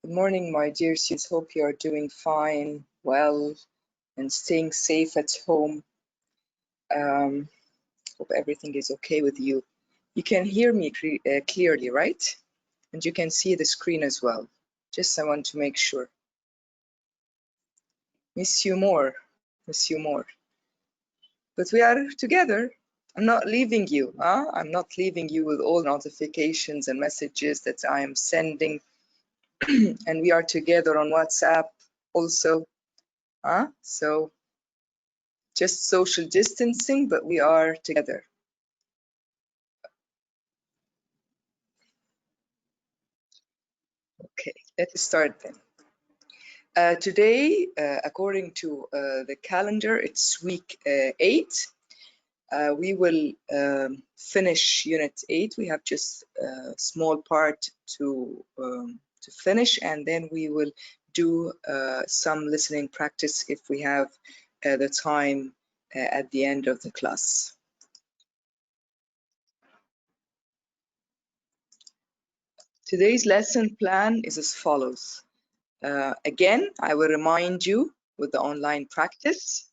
Good morning, my dear students. Hope you are doing fine, well, and staying safe at home. Hope everything is okay with you. You can hear me clearly, right? And you can see the screen as well. Just I want to make sure. Miss you more, miss you more. But we are together. I'm not leaving you, huh? I'm not leaving you with all notifications and messages that I am sending. And we are together on WhatsApp also. So just social distancing, but we are together. Okay, let's start then. Today, according to the calendar, it's week 8. We will finish unit 8. We have just a small part to finish, and then we will do some listening practice if we have the time at the end of the class. Today's lesson plan is as follows. Again, I will remind you with the online practice.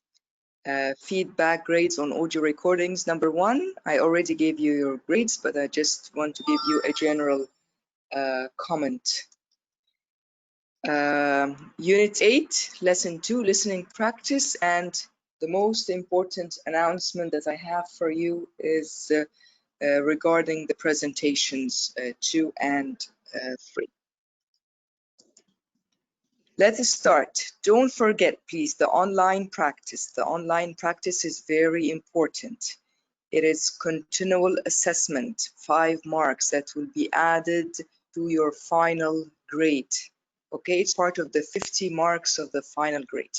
Feedback grades on audio recordings. Number 1, I already gave you your grades, but I just want to give you a general comment. Unit 8, lesson 2, listening practice, and the most important announcement that I have for you is regarding the presentations 2 and 3. Let us start. Don't forget, please, the online practice. The online practice is very important. It is continual assessment, 5 marks that will be added to your final grade. Okay, it's part of the 50 marks of the final grade.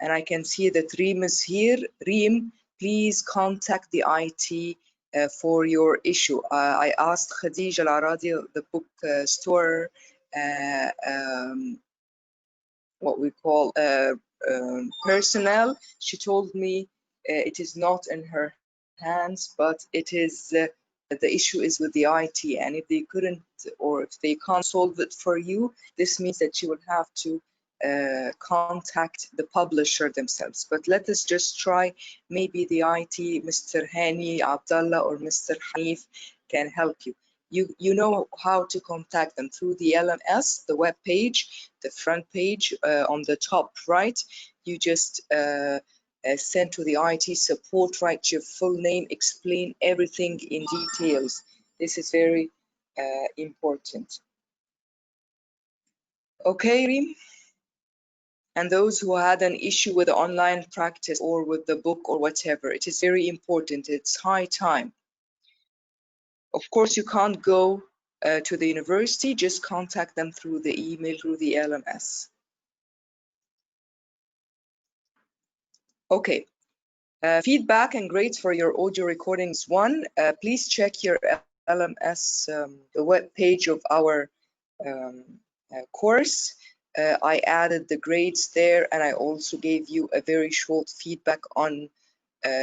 And I can see that Reem is here. Reem, please contact the IT for your issue. I asked Khadija Al-Aradi, the book store, what we call personnel. She told me it is not in her hands, but it is the issue is with the IT, and if they couldn't or if they can't solve it for you, this means that you will have to contact the publisher themselves. But let us just try, maybe the IT, Mr. Hani, Abdullah, or Mr. Hanif can help you. You know how to contact them through the LMS, the web page, the front page on the top right. You just send to the IT support, write your full name, explain everything in details. This is very important. Okay, Reem? And those who had an issue with the online practice or with the book or whatever, it is very important. It's high time. Of course, you can't go to the university, just contact them through the email, through the LMS. Okay, feedback and grades for your audio recordings. 1, please check your LMS, the web page of our course. I added the grades there, and I also gave you a very short feedback on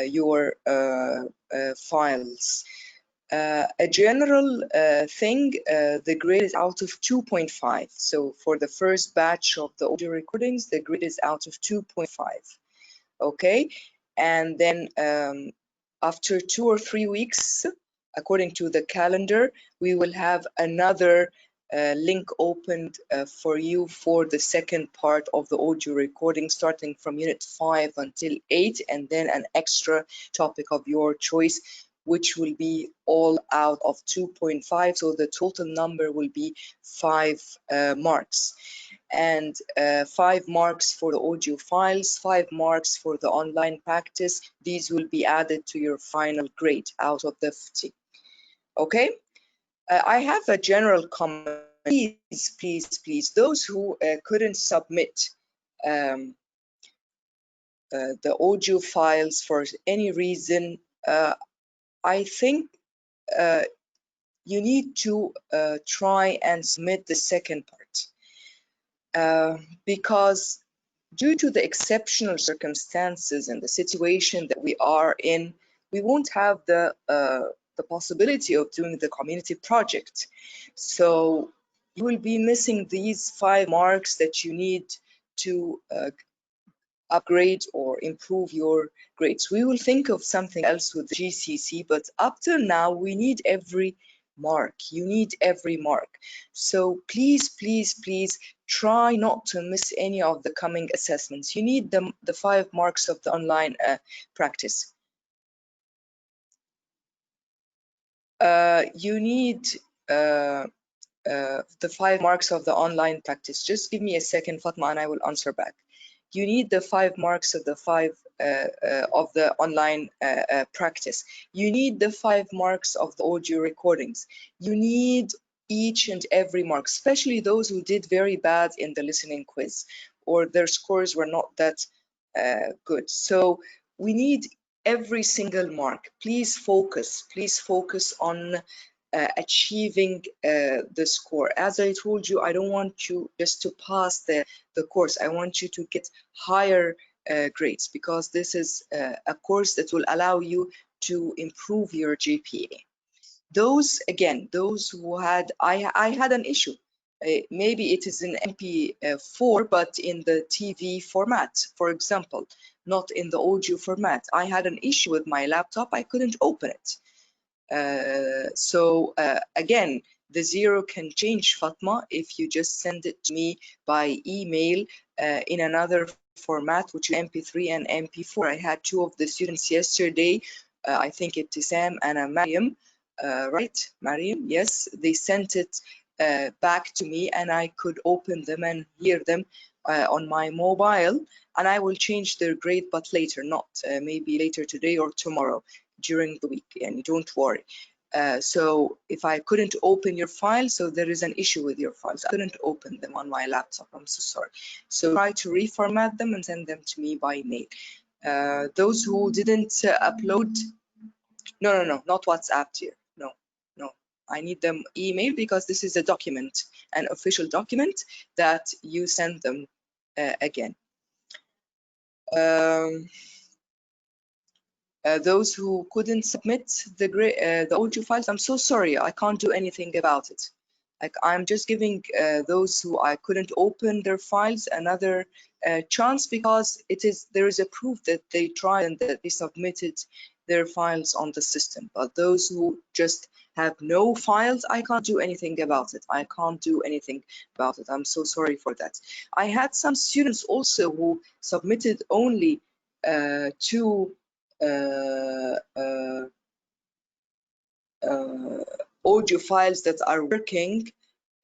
your files. A general thing, the grade is out of 2.5. So for the first batch of the audio recordings, the grade is out of 2.5. Okay, and then after 2 or 3 weeks, according to the calendar, we will have another link opened for you for the second part of the audio recording, starting from unit 5 until 8, and then an extra topic of your choice, which will be all out of 2.5. So the total number will be 5 marks. And 5 marks for the audio files, 5 marks for the online practice. These will be added to your final grade out of the 50. Okay? I have a general comment. Please, those who couldn't submit the audio files for any reason, I think you need to try and submit the second part. Because due to the exceptional circumstances and the situation that we are in, we won't have the possibility of doing the community project. So you will be missing these 5 marks that you need to upgrade or improve your grades. We will think of something else with the GCC, but up till now, we need every mark. You need every mark. So please, please, please try not to miss any of the coming assessments. You need the 5 marks of the online practice. You need the 5 marks of the online practice. Just give me a second, Fatma, and I will answer back. You need the 5 marks of the of the online practice. You need the 5 marks of the audio recordings. You need each and every mark, especially those who did very bad in the listening quiz or their scores were not that good. So we need every single mark. Please focus on achieving the score. As I told you, I don't want you just to pass the course. I want you to get higher grades because this is a course that will allow you to improve your GPA. Those, again, those who had, I had an issue. Maybe it is in MP4, but in the TV format, for example, not in the audio format. I had an issue with my laptop. I couldn't open it. So again, the 0 can change, Fatma, if you just send it to me by email in another format, which is MP3 and MP4. I had 2 of the students yesterday, I think it's Sam and Mariam, right? Mariam, yes, they sent it back to me and I could open them and hear them on my mobile, and I will change their grade, but later, not maybe later today or tomorrow during the week, and don't worry. So if I couldn't open your file, so there is an issue with your files. I couldn't open them on my laptop. I'm so sorry. So try to reformat them and send them to me by mail. Those who didn't upload, no, not WhatsApp, dear. No. I need them email because this is a document, an official document that you send them again. Those who couldn't submit the audio files, I'm so sorry, I can't do anything about it. Like, I'm just giving those who I couldn't open their files another chance because there is a proof that they tried and that they submitted their files on the system. But those who just have no files, I can't do anything about it. I can't do anything about it. I'm so sorry for that. I had some students also who submitted only 2 audio files that are working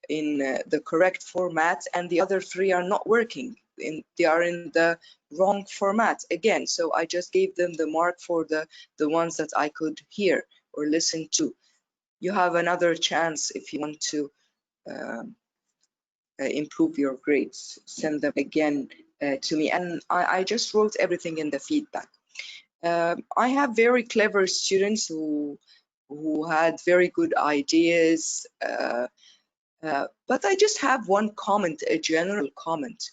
in the correct format, and the other 3 are not working. They are in the wrong format again. So I just gave them the mark for the ones that I could hear or listen to. You have another chance if you want to improve your grades. Send them again to me, and I just wrote everything in the feedback. I have very clever students who had very good ideas, but I just have one comment, a general comment.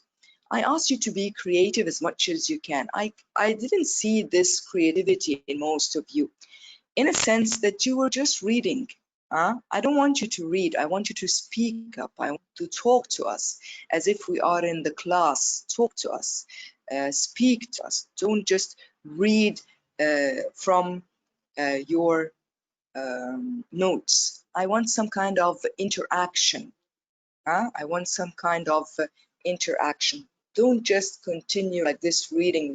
I asked you to be creative as much as you can. I didn't see this creativity in most of you, in a sense that you were just reading. I don't want you to read. I want you to speak up. I want to talk to us as if we are in the class. Talk to us. Speak to us. Don't just read from your notes. I want some kind of interaction. I want some kind of interaction. Don't just continue like this, reading.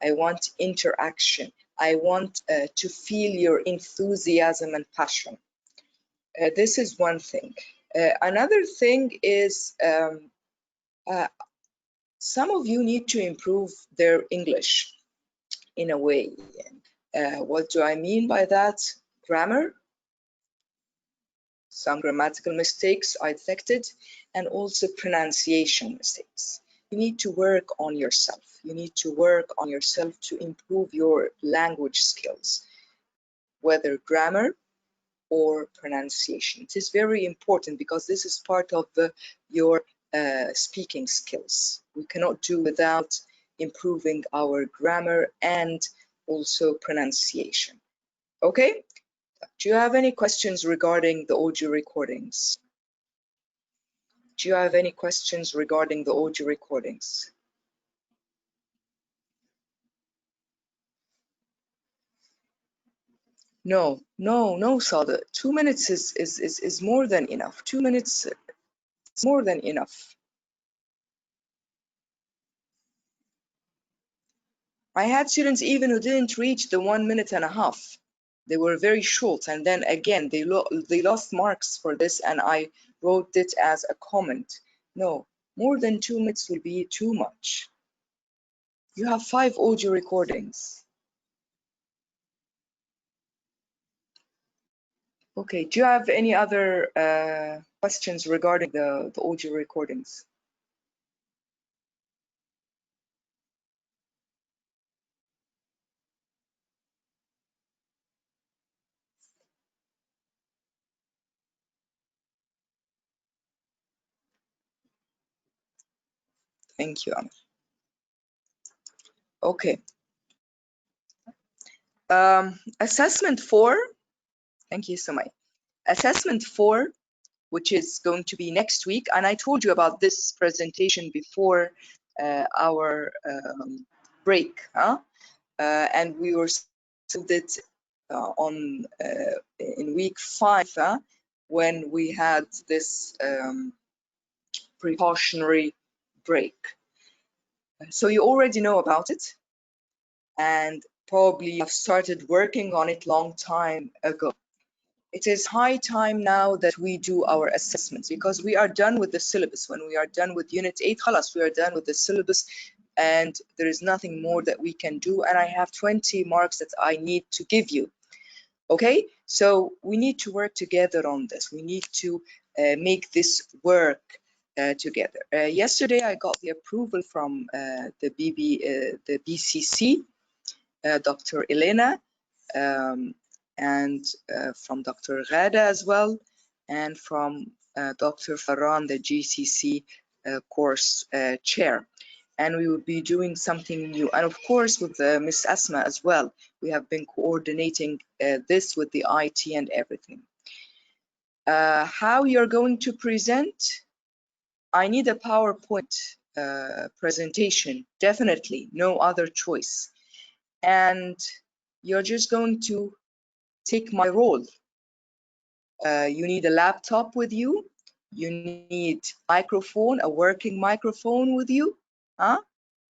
I want interaction. I want to feel your enthusiasm and passion. This is one thing. Another thing is some of you need to improve their English in a way. What do I mean by that? Grammar. Some grammatical mistakes I detected, and also pronunciation mistakes. You need to work on yourself. You need to work on yourself to improve your language skills, whether grammar or pronunciation. It is very important because this is part of your speaking skills. We cannot do without improving our grammar and also pronunciation. Okay? Do you have any questions regarding the audio recordings? Do you have any questions regarding the audio recordings? No, Sada. 2 minutes is more than enough. 2 minutes is more than enough. I had students even who didn't reach the 1 minute and a half. They were very short, and then again they lost marks for this, and I wrote it as a comment. No, more than 2 minutes will be too much. You have 5 audio recordings. Okay, do you have any other questions regarding the audio recordings? Thank you, Amr. Okay. Assessment 4, thank you so much. Assessment 4, which is going to be next week, and I told you about this presentation before our break, huh? And we were told it on in week 5, when we had this precautionary break. So you already know about it, and probably have started working on it long time ago. It is high time now that we do our assessments, because we are done with the syllabus. When we are done with Unit 8, khalas, we are done with the syllabus, and there is nothing more that we can do, and I have 20 marks that I need to give you. Okay, so we need to work together on this. We need to make this work together. Yesterday I got the approval from the BCC, Dr. Elena, and from Dr. Ghada as well, and from Dr. Farran, the GCC course chair. And we will be doing something new. And of course, with Miss Asma as well, we have been coordinating this with the IT and everything. How you're going to present? I need a PowerPoint presentation, definitely, no other choice. And you're just going to take my role. You need a laptop with you. You need microphone, a working microphone with you, huh?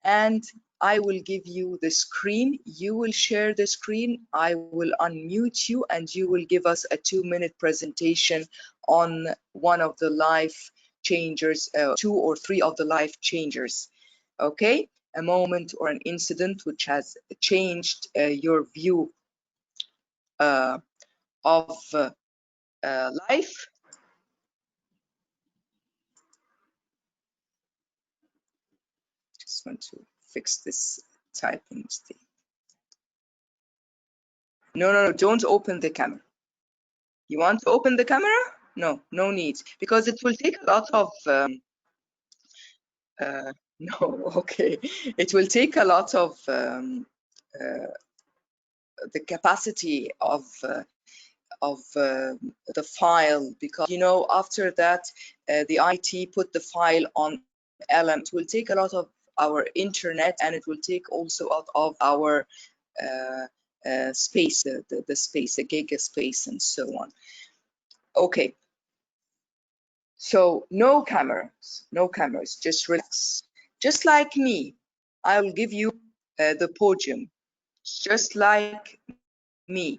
And I will give you the screen. You will share the screen. I will unmute you, and you will give us a 2-minute presentation on one of the life changers, 2 or 3 of the life changers. Okay, a moment or an incident which has changed your view of life. Just want to fix this typing mistake. No, don't open the camera. You want to open the camera? No need, because it will take a lot of no, okay, it will take a lot of the capacity of the file, because you know, after that the IT put the file on LM. It will take a lot of our internet, and it will take also out of our space, the space, the giga space, and so on. Okay, so no cameras, just relax, just like me. I will give you the podium, just like me.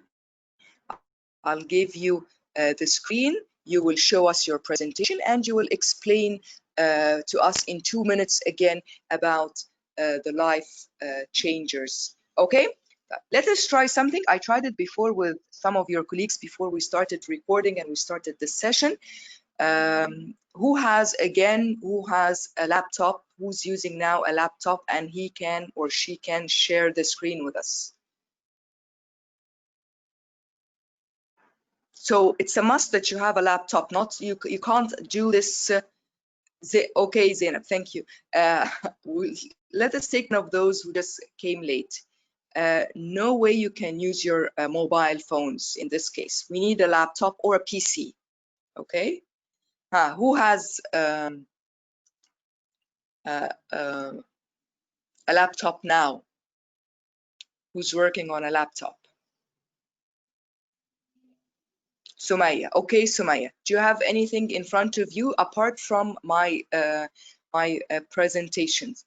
I'll give you the screen. You will show us your presentation, and you will explain to us in 2 minutes again about the life changers. Okay, let us try something. I tried it before with some of your colleagues before we started recording and we started this session. Who has a laptop, who's using now a laptop, and he can or she can share the screen with us? So it's a must that you have a laptop. Not you can't do this. Okay, Zainab, thank you. Let us take one of those who just came late. No way you can use your mobile phones in this case. We need a laptop or a PC. Okay, Who has a laptop now? Who's working on a laptop? Sumaya. Okay, Sumaya. Do you have anything in front of you apart from my presentations?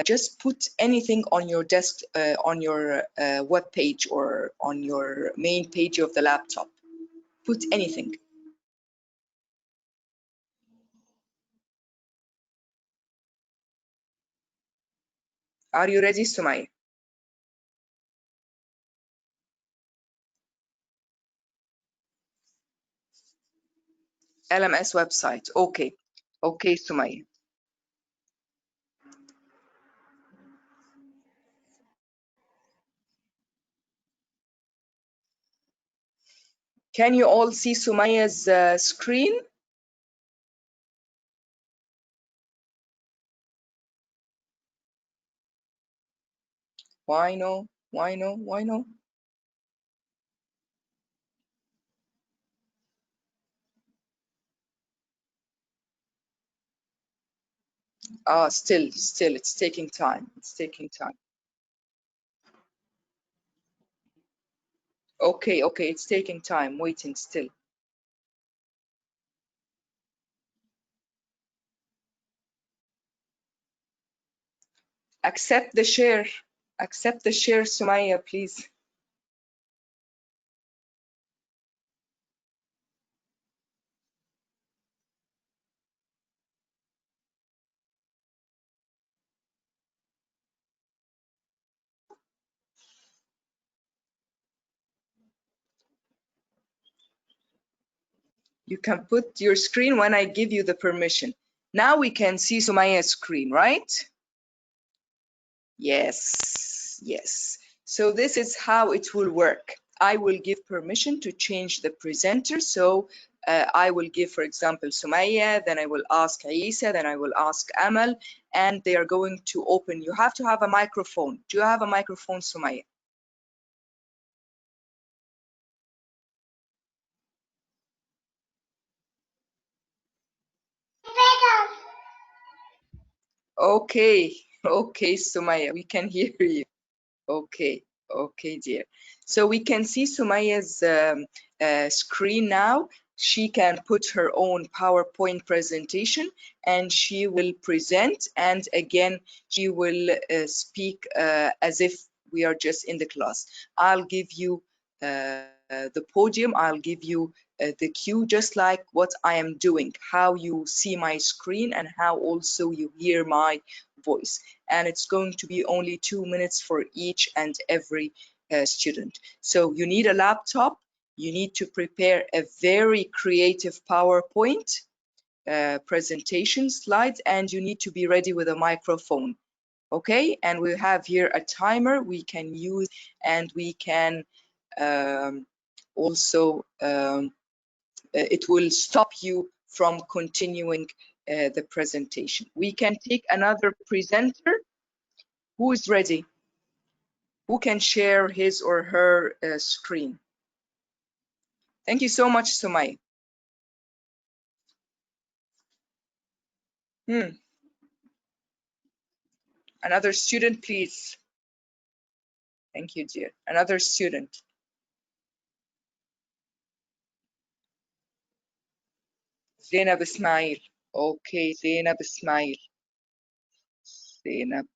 Just put anything on your desk, on your web page or on your main page of the laptop. Put anything. Are you ready, Sumaya? LMS website. Okay. Okay, Sumaya. Can you all see Sumaya's screen? Why no? Why no? Why no? Still, it's taking time. It's taking time. Okay, okay, it's taking time. Waiting still. Accept the share. Accept the share, Sumaya, please. You can put your screen when I give you the permission. Now we can see Sumaya's screen, right? Yes, yes. So this is how it will work. I will give permission to change the presenter. So I will give, for example, Sumaya, then I will ask Isa, then I will ask Amal, and they are going to open. You have to have a microphone. Do you have a microphone, Sumaya? Okay, okay, Sumaya, we can hear you. Okay, okay, dear. So we can see Sumaya's screen now. She can put her own PowerPoint presentation and she will present, and again, she will speak as if we are just in the class. I'll give you the podium, I'll give you the cue, just like what I am doing, how you see my screen and how also you hear my voice. And it's going to be only 2 minutes for each and every student. So you need a laptop, you need to prepare a very creative PowerPoint presentation slide, and you need to be ready with a microphone. Okay, and we have here a timer we can use, and we can also it will stop you from continuing the presentation. We can take another presenter. Who is ready? Who can share his or her screen? Thank you so much, Sumay. Another student, please. Thank you, dear. Another student. Zainab Ismail. Okay, Zainab Ismail. Zainab.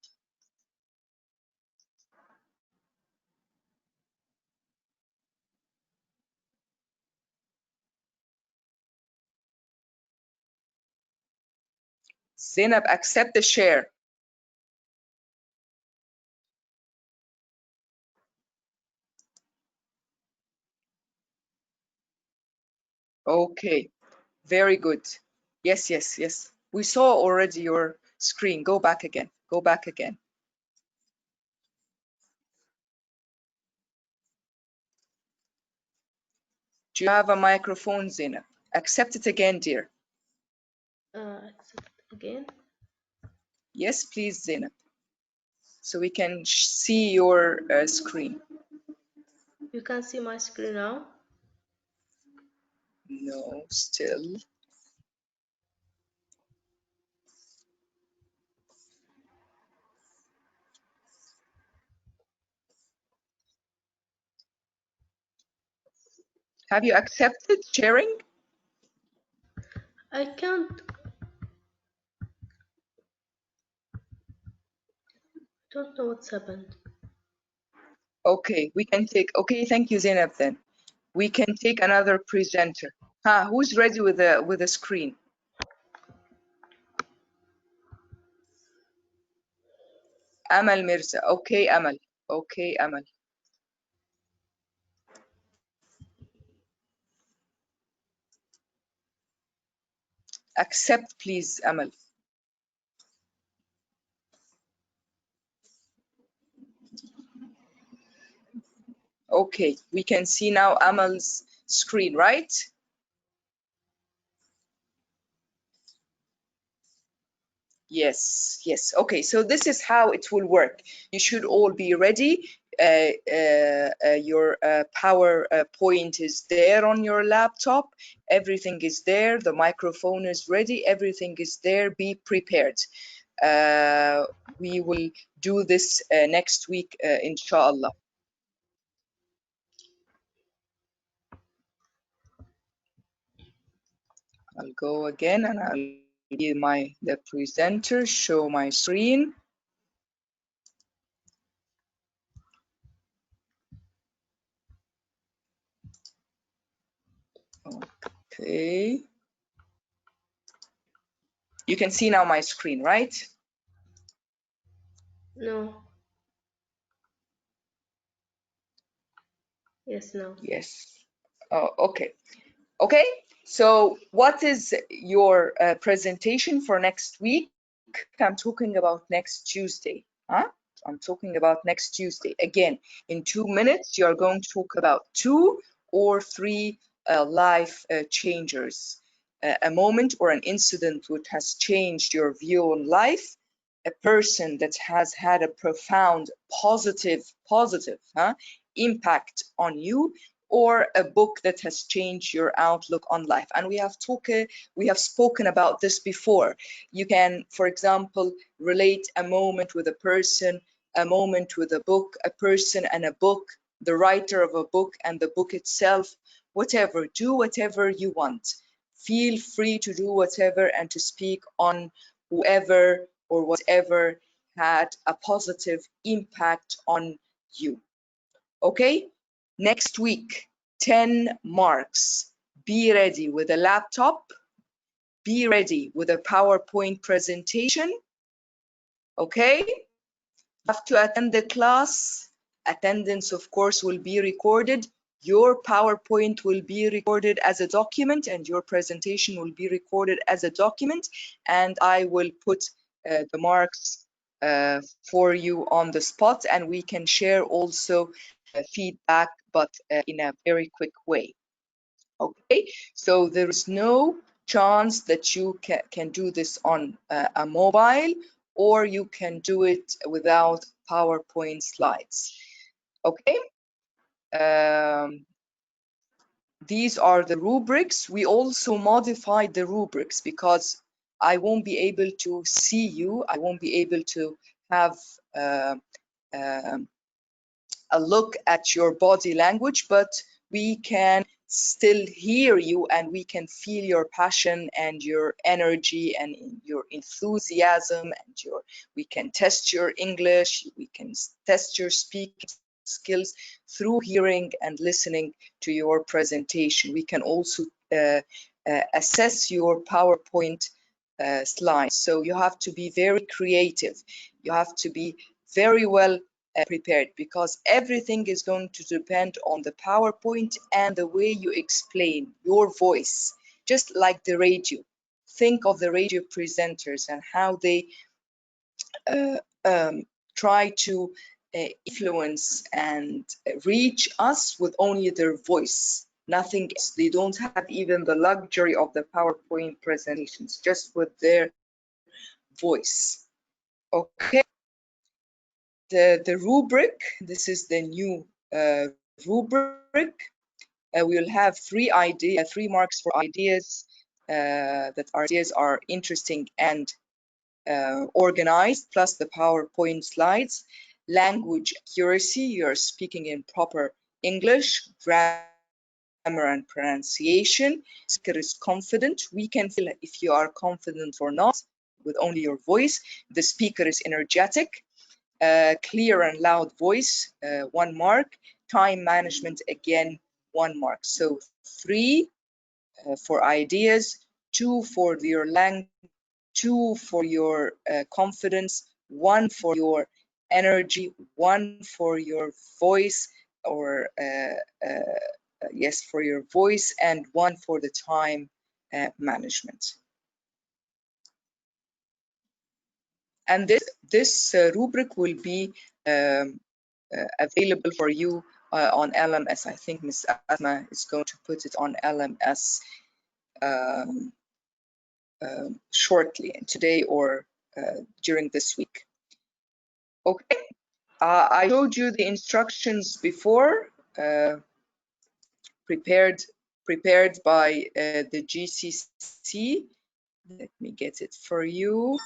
Zainab, accept the share. Okay, very good. Yes, yes, yes. We saw already your screen. Go back again. Go back again. Do you have a microphone, Zainab? Accept it again, dear. Accept again. Yes, please, Zainab. So we can see your screen. You can see my screen now? No, still. Have you accepted sharing? I can't. Don't know what's happened. Okay, we can take. Okay, thank you, Zainab. Then we can take another presenter. Who's ready with a screen? Amal Mirza. Okay, Amal. Okay, Amal. Accept, please, Amal. Okay, we can see now Amal's screen, right? Yes, yes. Okay, so this is how it will work. You should all be ready. Your PowerPoint is there on your laptop. Everything is there. The microphone is ready. Everything is there. Be prepared. We will do this next week, inshallah. I'll go again and I'll be the presenter, show my screen. Okay. You can see now my screen, right? No. Yes, no. Yes. Oh, okay. Okay. So what is your presentation for next week? I'm talking about next Tuesday. I'm talking about next Tuesday. Again, in 2 minutes, you're going to talk about 2 or 3 life changers. A moment or an incident which has changed your view on life, a person that has had a profound positive impact on you, or a book that has changed your outlook on life. And we have spoken about this before. You can, for example, relate a moment with a person, a moment with a book, a person and a book, the writer of a book and the book itself, whatever. Do whatever you want. Feel free to do whatever and to speak on whoever or whatever had a positive impact on you. Okay? Next week, 10 marks. Be ready with a laptop. Be ready with a PowerPoint presentation. Okay? You have to attend the class. Attendance, of course, will be recorded. Your PowerPoint will be recorded as a document and your presentation will be recorded as a document. And I will put the marks for you on the spot, and we can share also feedback, but in a very quick way. Okay, so there is no chance that you can do this on a mobile, or you can do it without PowerPoint slides. Okay, these are the rubrics. We also modified the rubrics because I won't be able to see you. I won't be able to have a look at your body language, but we can still hear you and we can feel your passion and your energy and your enthusiasm and we can test your English, we can test your speaking skills through hearing and listening to your presentation. We can also assess your PowerPoint slides. So you have to be very creative. You have to be very well prepared, because everything is going to depend on the PowerPoint and the way you explain your voice, just like the radio. Think of the radio presenters and how they try to influence and reach us with only their voice, nothing else. They don't have even the luxury of the PowerPoint presentations, just with their voice. Okay. The rubric, this is the new rubric. We will have 3 marks for ideas that are interesting and organized, plus the PowerPoint slides. Language accuracy, you're speaking in proper English, grammar, grammar and pronunciation. Speaker is confident. We can feel if you are confident or not with only your voice. The speaker is energetic. Clear and loud voice, 1 mark. Time management, again, 1 mark. So 3 for ideas, 2 for your language, 2 for your confidence, 1 for your energy, 1 for your voice, or yes, for your voice, and 1 for the time management. And this rubric will be available for you on LMS. I think Ms. Asma is going to put it on LMS shortly, today or during this week. Okay, I showed you the instructions before, prepared by the GCC. Let me get it for you.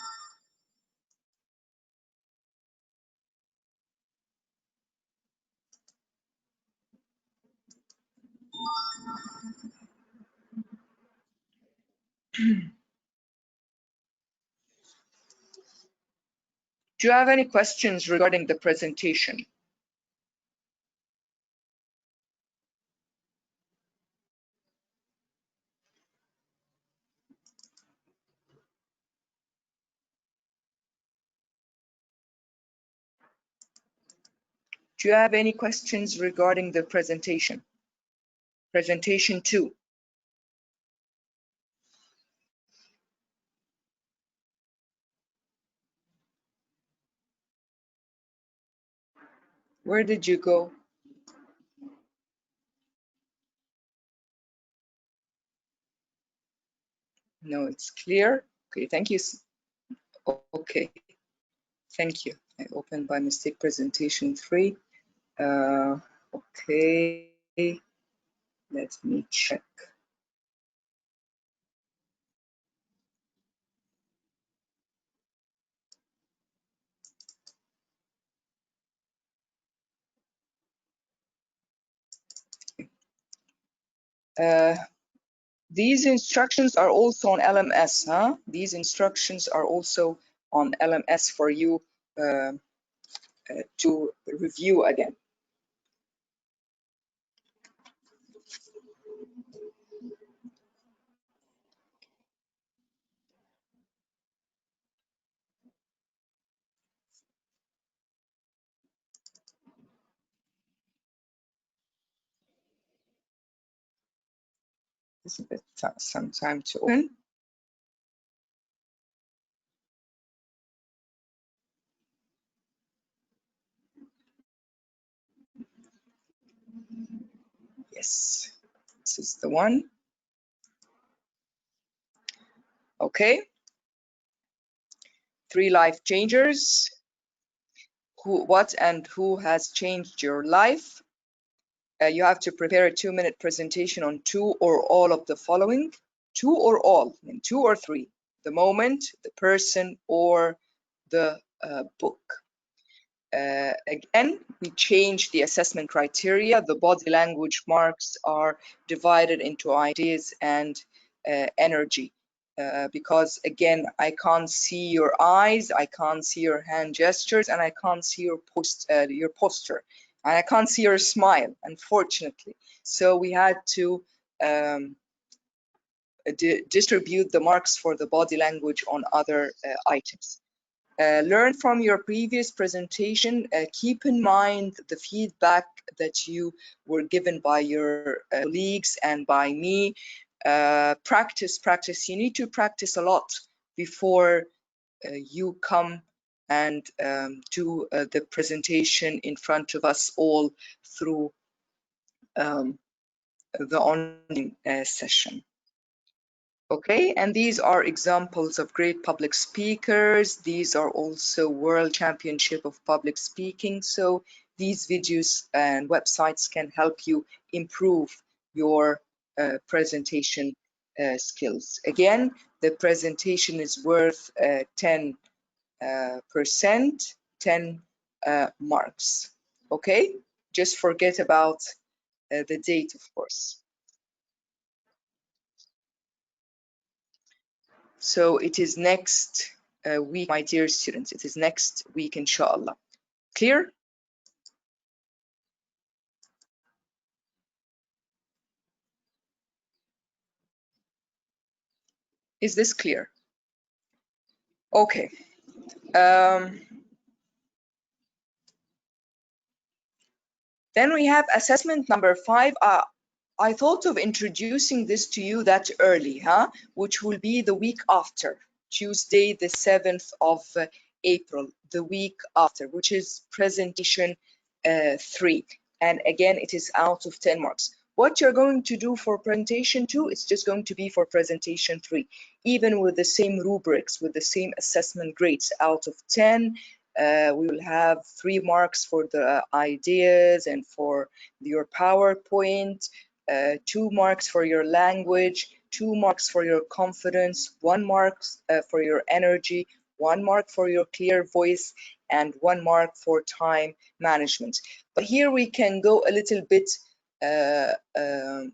Do you have any questions regarding the presentation? Do you have any questions regarding the presentation? Presentation 2. Where did you go? No, it's clear. Okay, thank you. Okay, thank you. I opened by mistake presentation 3. Okay, let me check. These instructions are also on LMS, huh? These instructions are also on LMS for you to review again. This is some time to open. Yes, this is the one. Okay. 3 life changers. What and who has changed your life? You have to prepare a 2-minute presentation on 2 or all of the following. 2 or all, and 2 or 3. The moment, the person, or the book. Again, we changed the assessment criteria. The body language marks are divided into ideas and energy. Because again, I can't see your eyes, I can't see your hand gestures, and I can't see your posture, and I can't see your smile, unfortunately. So we had to distribute the marks for the body language on other items. Learn from your previous presentation. Keep in mind the feedback that you were given by your colleagues and by me. Practice. You need to practice a lot before you come and do the presentation in front of us all through the online session. Okay, and these are examples of great public speakers. These are also World Championship of Public Speaking. So these videos and websites can help you improve your presentation skills. Again, the presentation is worth 10%, 10 marks. Okay, just forget about the date, of course. So it is next week, my dear students. It is next week, inshallah. Clear? Is this clear? Okay. Then we have assessment number 5. I thought of introducing this to you that early, which will be the week after, Tuesday, the 7th of April, the week after, which is presentation 3. And again, it is out of 10 marks. What you're going to do for presentation 2, it's just going to be for presentation 3, even with the same rubrics, with the same assessment grades out of 10. We will have 3 marks for the ideas and for your PowerPoint, 2 marks for your language, 2 marks for your confidence, 1 mark for your energy, 1 mark for your clear voice, and 1 mark for time management. But here we can go a little bit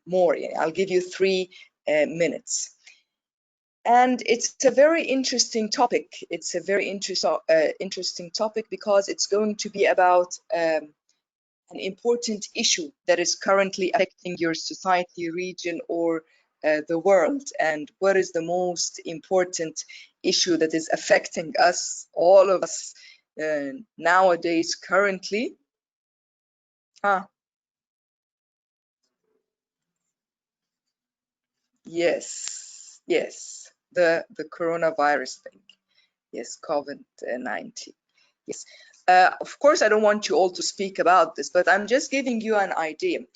more. I'll give you 3 minutes. And it's a very interesting topic. It's a very interesting topic because it's going to be about an important issue that is currently affecting your society, region, or the world. And what is the most important issue that is affecting us, all of us, nowadays, currently? Yes, the coronavirus thing. Yes, COVID-19. Yes. Of course, I don't want you all to speak about this, but I'm just giving you an idea.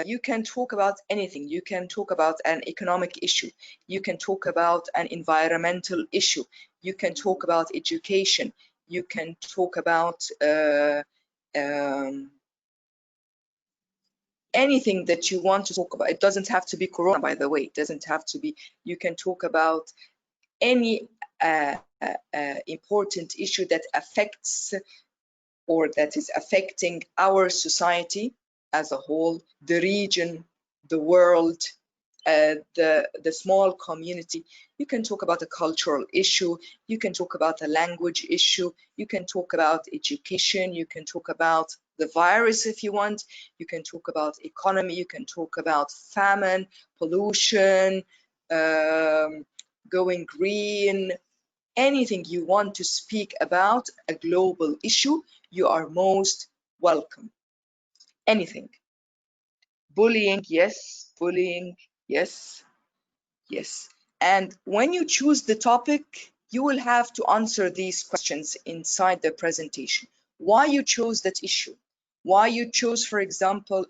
You can talk about anything. You can talk about an economic issue. You can talk about an environmental issue. You can talk about education. You can talk about anything that you want to talk about. It doesn't have to be Corona, by the way. It doesn't have to be. You can talk about any important issue that affects or that is affecting our society as a whole, the region, the world, the small community. You can talk about a cultural issue. You can talk about a language issue. You can talk about education. You can talk about the virus if you want. You can talk about economy. You can talk about famine, pollution, going green, anything you want to speak about, a global issue, you are most welcome. Anything. Bullying, yes. Bullying, yes. Yes. And when you choose the topic, you will have to answer these questions inside the presentation. Why you chose that issue? Why you chose, for example,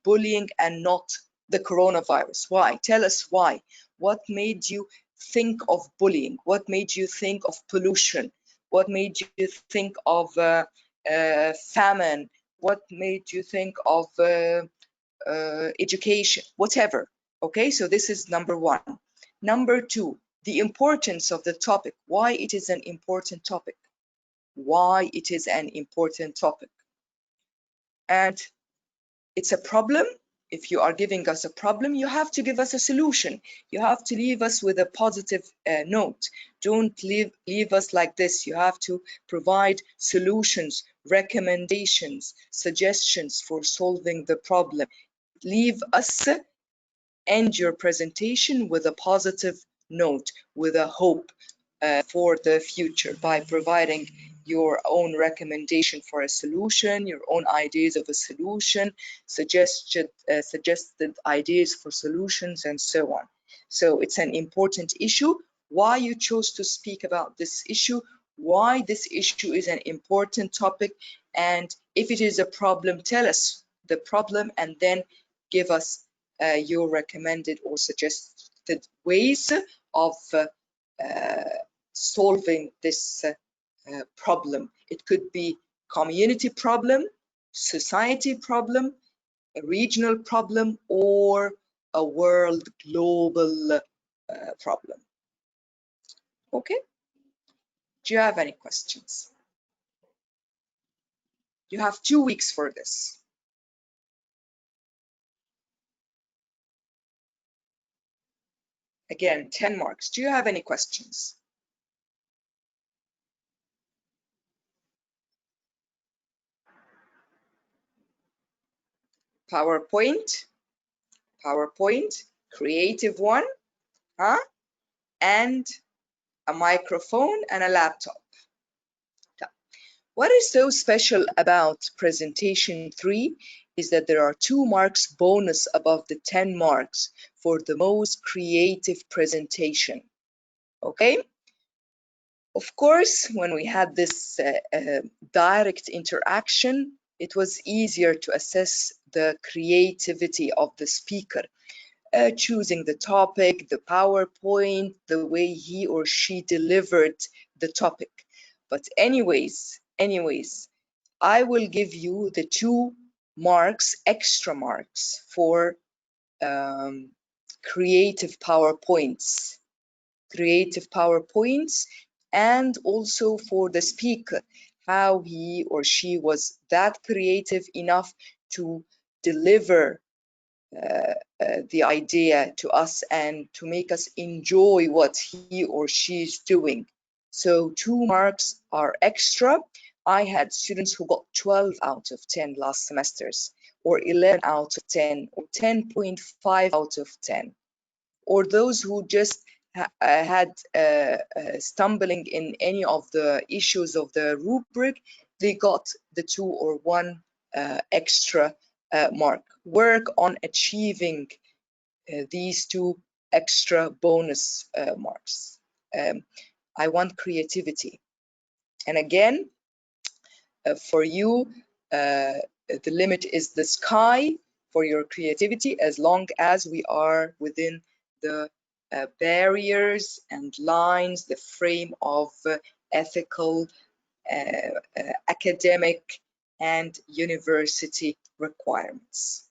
bullying and not the coronavirus? Why? Tell us why. What made you think of bullying? What made you think of pollution? What made you think of famine? What made you think of education? Whatever. Okay, so this is number 1. Number 2, the importance of the topic. Why it is an important topic? Why it is an important topic? And it's a problem. If you are giving us a problem, you have to give us a solution. You have to leave us with a positive note. Don't leave us like this. You have to provide solutions, recommendations, suggestions for solving the problem. Leave us, end your presentation with a positive note, with a hope for the future by providing your own recommendation for a solution, your own ideas of a solution, suggested ideas for solutions, and so on. So it's an important issue. Why you chose to speak about this issue, why this issue is an important topic, and if it is a problem, tell us the problem and then give us your recommended or suggested ways of solving this problem. It could be community problem, society problem, a regional problem, or a world global problem. Okay? Do you have any questions? You have 2 weeks for this. Again, 10 marks. Do you have any questions? PowerPoint, creative one, huh? And a microphone and a laptop. What is so special about presentation 3 is that there are 2 marks bonus above the 10 marks for the most creative presentation. Okay? Of course, when we had this direct interaction, it was easier to assess the creativity of the speaker, choosing the topic, the PowerPoint, the way he or she delivered the topic. But anyways, I will give you the 2 marks, extra marks for creative PowerPoints, and also for the speaker, how he or she was that creative enough to deliver the idea to us and to make us enjoy what he or she is doing. So 2 marks are extra. I had students who got 12 out of 10 last semesters, or 11 out of 10, or 10.5 out of 10. Or those who just had stumbling in any of the issues of the rubric, they got the 2 or 1 extra mark. Work on achieving these 2 extra bonus marks. I want creativity. And again, for you, the limit is the sky for your creativity, as long as we are within the barriers and lines, the frame of ethical, academic, and university requirements.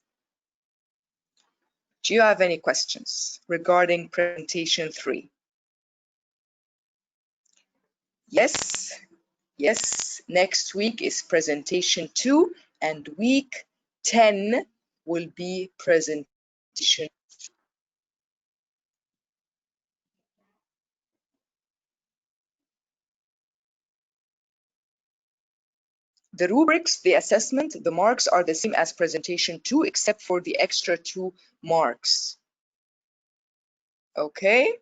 Do you have any questions regarding presentation 3? Yes, next week is presentation 2, and week 10 will be presentation. The rubrics, the assessment, the marks are the same as presentation 2, except for the extra 2 marks. Okay?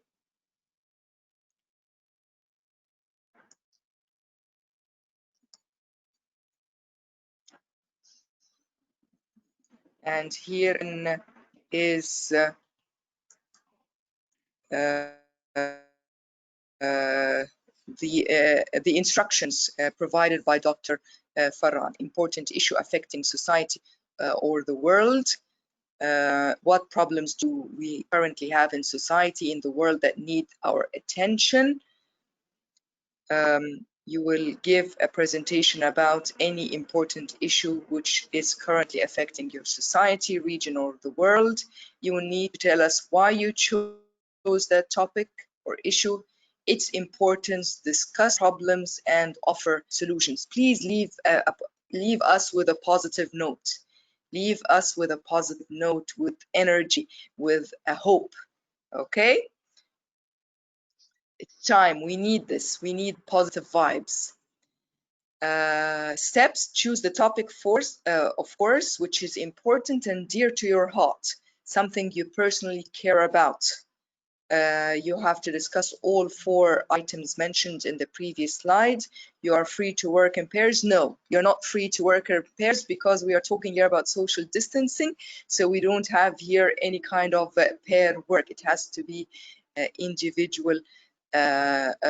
And here is the instructions provided by Dr. Farhan. Important issue affecting society or the world. What problems do we currently have in society, in the world, that need our attention? You will give a presentation about any important issue which is currently affecting your society, region, or the world. You will need to tell us why you chose that topic or issue, its importance, discuss problems, and offer solutions. Please leave us with a positive note. Leave us with a positive note, with energy, with a hope. Okay? It's time. We need this. We need positive vibes. Steps: choose the topic of course, which is important and dear to your heart, something you personally care about. You have to discuss all 4 items mentioned in the previous slide. You are free to work in pairs. No, you're not free to work in pairs, because we are talking here about social distancing, so we don't have here any kind of pair work. It has to be individual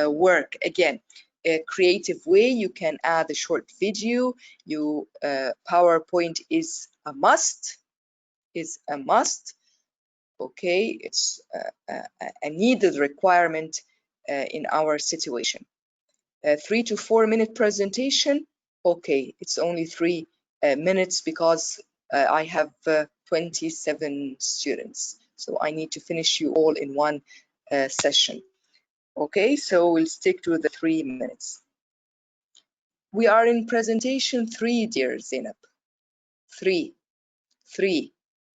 work. Again, a creative way, you can add a short video. PowerPoint is a must. Okay, it's a needed requirement in our situation. A 3 to 4 minute presentation, okay, it's only 3 minutes, because I have 27 students, so I need to finish you all in one session. Okay, so we'll stick to the 3 minutes. We are in presentation 3, dear Zainab. 3.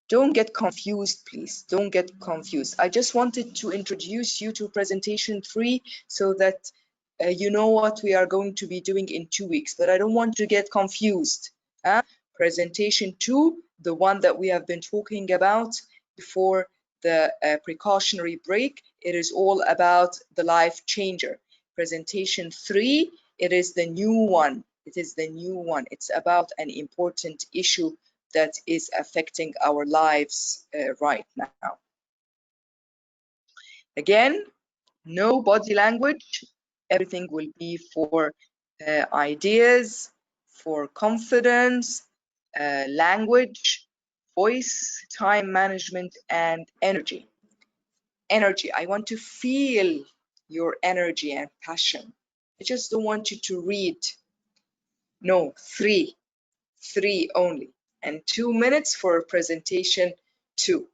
Don't get confused, please. Don't get confused. I just wanted to introduce you to presentation 3 so that you know what we are going to be doing in 2 weeks, but I don't want to get confused. Presentation 2, the one that we have been talking about before the precautionary break, it is all about the life changer. Presentation 3, it is the new one. It is the new one. It's about an important issue that is affecting our lives right now. Again, no body language. Everything will be for ideas, for confidence, language, voice, time management, and energy. Energy. I want to feel your energy and passion. I just don't want you to read. No, three only. And 2 minutes for presentation 2.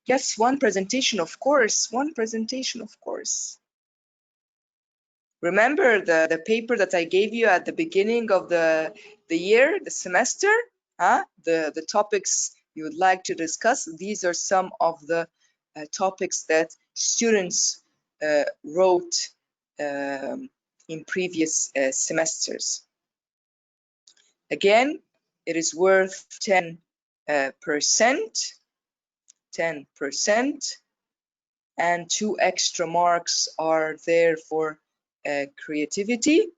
Yes, one presentation, of course. One presentation, of course. Remember the paper that I gave you at the beginning of the year, the semester? The topics you would like to discuss. These are some of the topics that students wrote in previous semesters. Again, it is worth 10%. 10%, and 2 extra marks are there for creativity.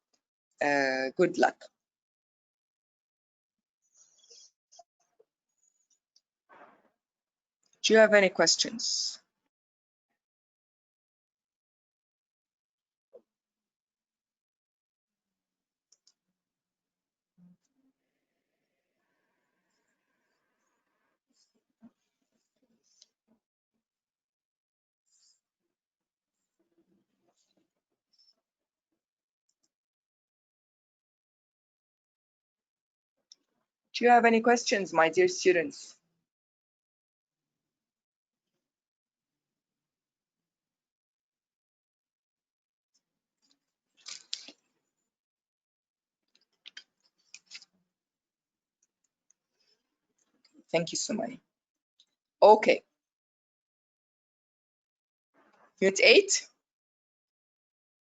Good luck. Do you have any questions? Do you have any questions, my dear students? Thank you so much. Okay. Unit 8.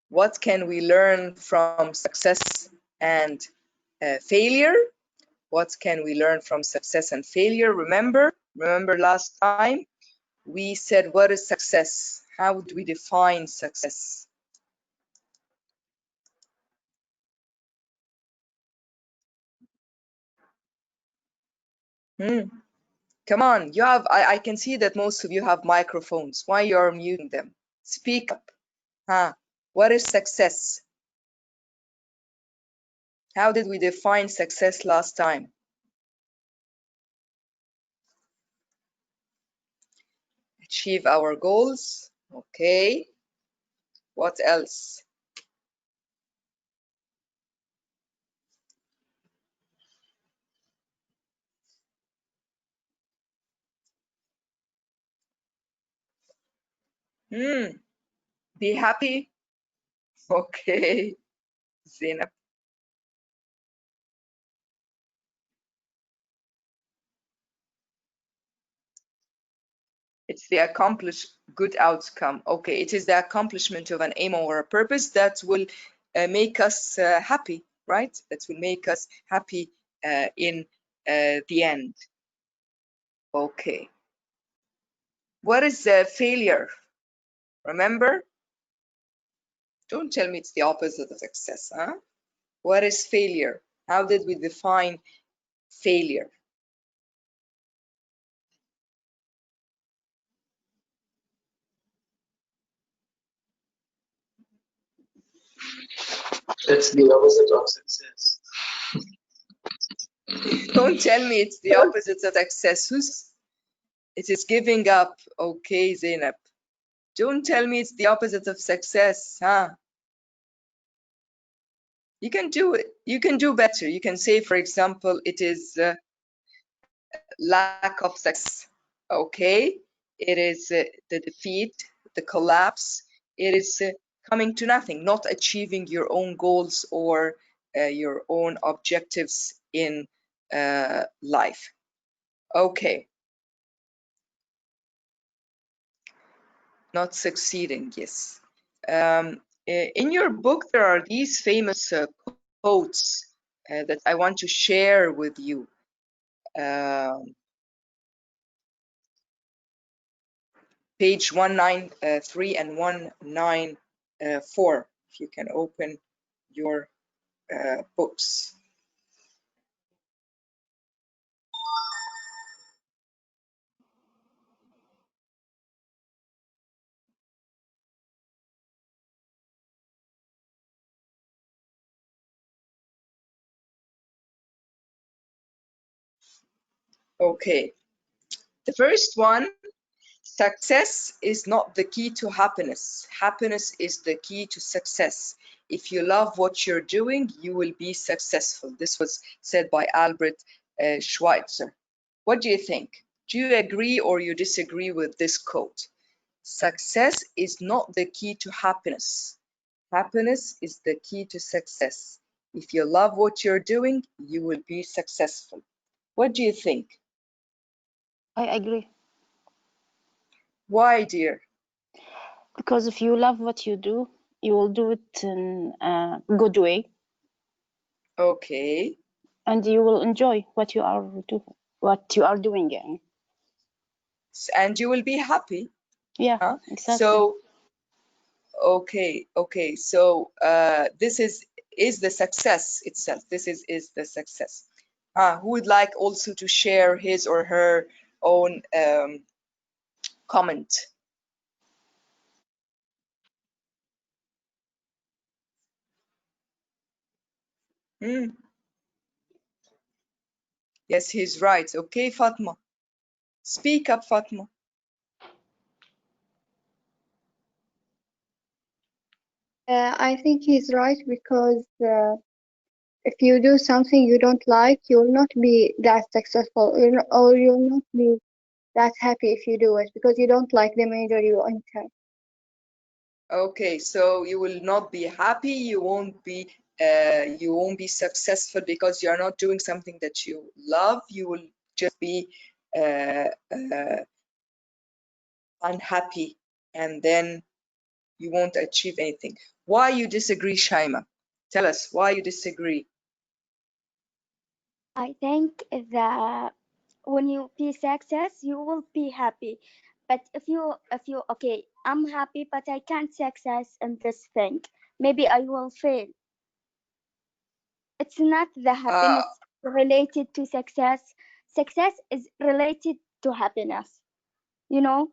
What can we learn from success and failure? What can we learn from success and failure? Remember last time we said, what is success? How do we define success? Come on, you have, I can see that most of you have microphones. Why you're muting them? Speak up. What is success? How did we define success last time? Achieve our goals. Okay. What else? Be happy. Okay. Zainab. It's the accomplished good outcome. Okay, it is the accomplishment of an aim or a purpose that will make us happy, right? That will make us happy in the end. Okay. What is failure? Remember? Don't tell me it's the opposite of success, huh? What is failure? How did we define failure? It's the opposite of success. Don't tell me it's the opposite of success. It is giving up. Okay, Zainab. Don't tell me it's the opposite of success, huh? You can do it. You can do better. You can say, for example, it is lack of success. Okay, it is the defeat, the collapse. It is coming to nothing, not achieving your own goals or your own objectives in life. Okay. Not succeeding, yes. In your book, there are these famous quotes that I want to share with you. Page 193 and 194, if you can open your books. Okay, the first one, success is not the key to happiness. Happiness is the key to success. If you love what you're doing, you will be successful. This was said by Albert Schweitzer. What do you think? Do you agree or you disagree with this quote? Success is not the key to happiness. Happiness is the key to success. If you love what you're doing, you will be successful. What do you think? I agree. Why, dear? Because if you love what you do, you will do it in a good way. Okay. And you will enjoy what you are doing. Yeah. And you will be happy. Yeah, huh? exactly. So, okay. So this is the success itself. This is the success. Who would like also to share his or her own comment? Yes, he's right. Okay, Fatma. Speak up, Fatma. I think he's right because if you do something you don't like, you'll not be that successful, or you'll not be that happy if you do it because you don't like the major you enter. Okay, so you will not be happy. You won't be successful because you are not doing something that you love. You will just be unhappy, and then you won't achieve anything. Why you disagree, Shaima? Tell us why you disagree. I think that when you be success, you will be happy. But if you okay, I'm happy, but I can't success in this thing. Maybe I will fail. It's not the happiness related to success. Success is related to happiness. You know?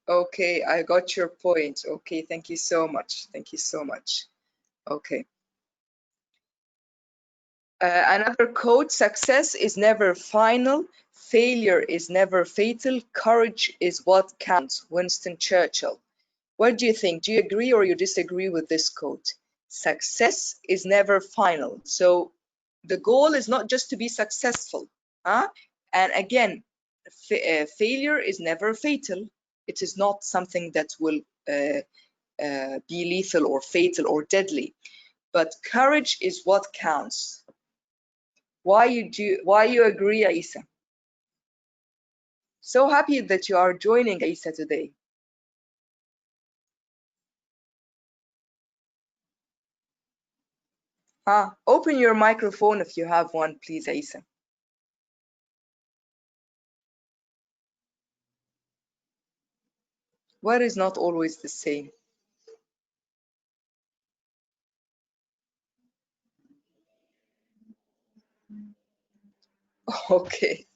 Okay, I got your point. Okay, thank you so much. Thank you so much. Okay. Another quote, success is never final, failure is never fatal, courage is what counts. Winston Churchill. What do you think? Do you agree or you disagree with this quote? Success is never final. So the goal is not just to be successful. And again, failure is never fatal. It is not something that will be lethal or fatal or deadly. But courage is what counts. Why you agree, Aisa? So happy that you are joining, Aisa, today. Open your microphone if you have one, please, Aisa. What is not always the same? Okay.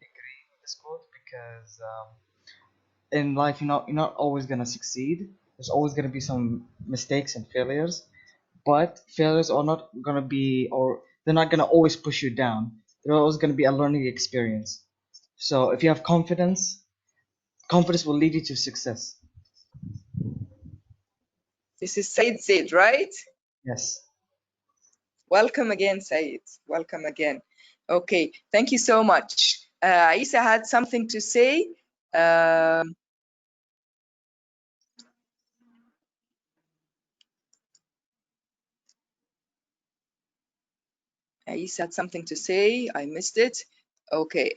Agree with this quote because in life you're not always gonna succeed. There's always gonna be some mistakes and failures, but failures are not gonna be, or they're not gonna always push you down. They're always gonna be a learning experience. So if you have confidence, confidence will lead you to success. This is Said Zaid, right? Yes. Welcome again, Said. Welcome again. Okay, thank you so much. Aisa had something to say. Ais had something to say. I missed it. Okay.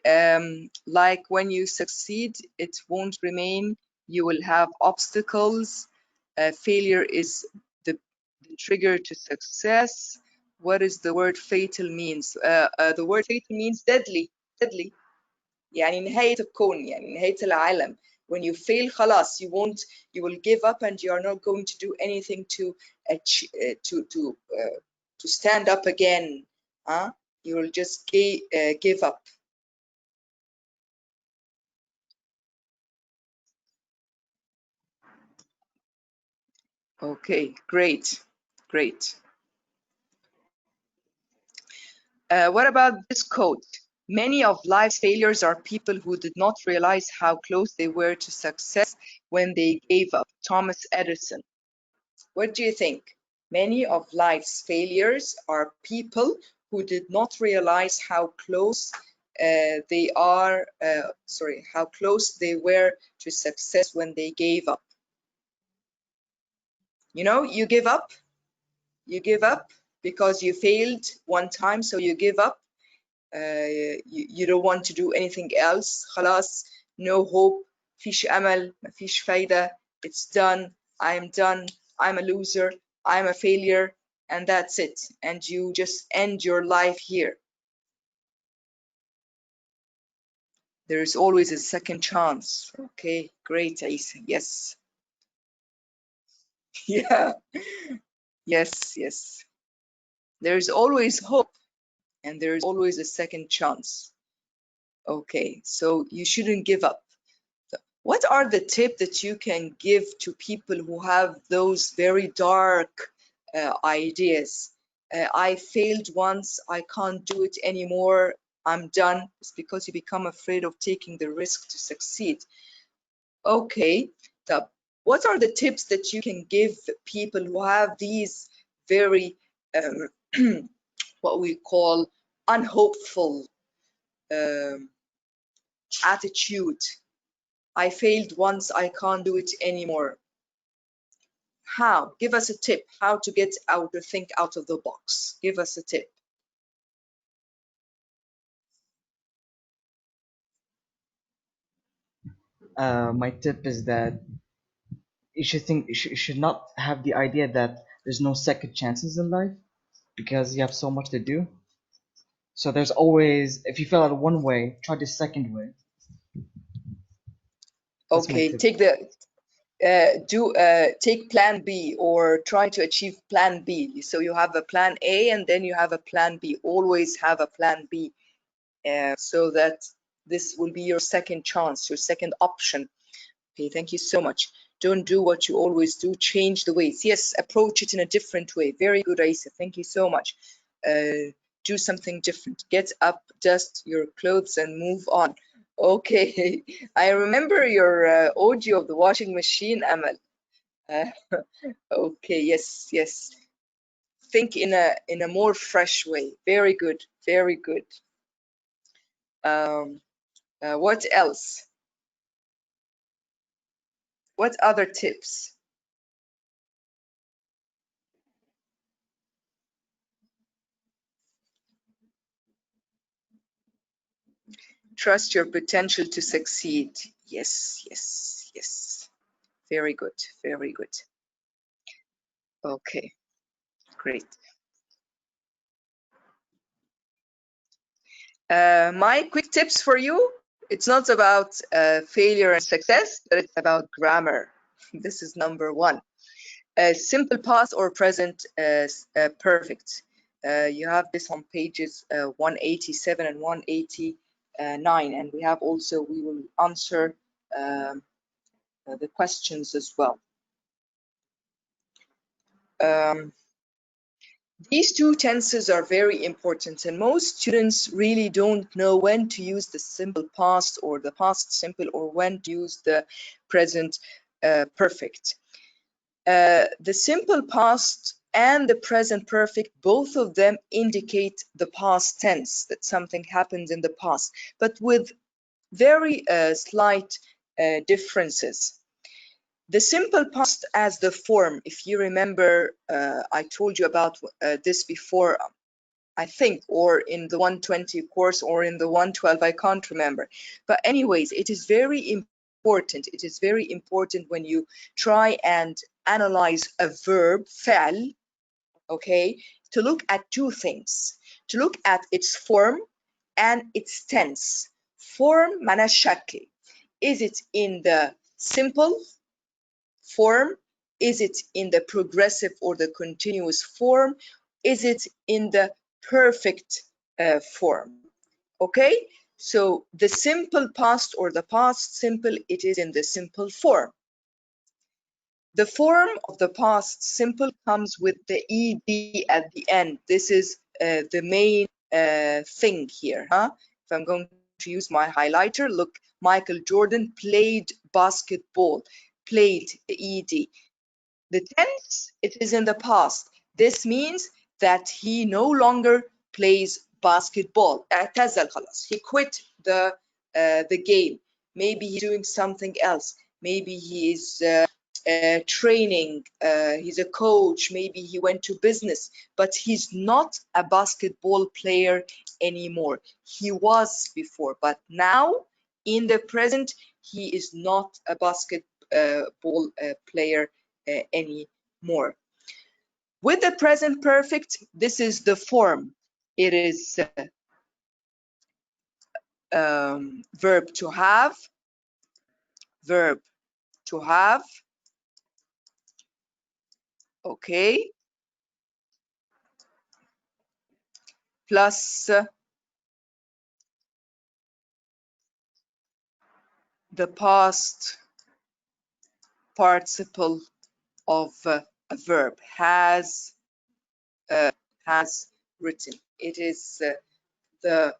Like when you succeed, it won't remain. You will have obstacles. Failure is the trigger to success. What is the word fatal means? The word fatal means deadly. Deadly. يعني نهاية الكون، يعني نهاية العالم. When you fail خلاص, you will give up and you are not going to do anything to stand up again. You will just give up. Okay, great, great. What about this quote? Many of life's failures are people who did not realize how close they were to success when they gave up. Thomas Edison. What do you think? Many of life's failures are people who did not realize how close how close they were to success when they gave up. You know, you give up because you failed one time, so you give up. You don't want to do anything else. خلاص, no hope, فيش أمل, مفيش فايدة, it's done, I'm done, I'm a loser, I'm a failure, and that's it. And you just end your life here. There is always a second chance. Okay, great, Isa. Yes. Yeah. Yes, yes. There's always hope, and there's always a second chance. Okay, so you shouldn't give up. What are the tips that you can give to people who have those very dark ideas? I failed once, I can't do it anymore, I'm done. It's because you become afraid of taking the risk to succeed. Okay, what are the tips that you can give people who have these very, what we call unhopeful attitude? I failed once, I can't do it anymore. How? Give us a tip. How to get out or think out of the box. Give us a tip. My tip is that you should not have the idea that there's no second chances in life because you have so much to do. So there's always, if you fail at one way, try the second way. That's my Okay, tip. take plan B or try to achieve plan B. So you have a plan A and then you have a plan B. Always have a plan B, so that this will be your second chance, your second option. Okay, thank you so much. Don't do what you always do. Change the ways. Yes, approach it in a different way. Very good, Aisa. Thank you so much. Do something different. Get up, dust your clothes, and move on. Okay, I remember your audio of the washing machine, Amal. Okay, yes, yes. Think in a more fresh way. Very good, very good. What else? What other tips? Trust your potential to succeed. Yes, yes, yes. Very good, very good. Okay, great. My quick tips for you. It's not about failure and success, but it's about grammar. This is number one. Simple past or present perfect. You have this on pages 187 and 189, and we have also, we will answer the questions as well. These two tenses are very important, and most students really don't know when to use the simple past or the past simple, or when to use the present perfect. The simple past and the present perfect, both of them indicate the past tense, that something happened in the past, but with very slight differences. The simple past as the form, if you remember, I told you about this before. I think, or in the 120 course or in the 112, I can't remember. But anyways, it is very important. It is very important when you try and analyze a verb, فعل, okay, to look at two things. To look at its form and its tense. Form معناه الشكل. Is it in the simple form? Is it in the progressive or the continuous form? Is it in the perfect form? Okay, so the simple past or the past simple, it is in the simple form. The form of the past simple comes with the ed at the end. This is the main thing here, huh? If I'm going to use my highlighter, look, Michael Jordan played basketball, played the ed. The tense, it is in the past. This means that he no longer plays basketball. اعتزل خلاص. He quit the game. Maybe he's doing something else. Maybe he is training. He's a coach. Maybe he went to business. But he's not a basketball player anymore. He was before, but now in the present, he is not a basketball player anymore. With the present perfect, this is the form. It is verb to have, okay, plus the past participle of a verb, has written. It is the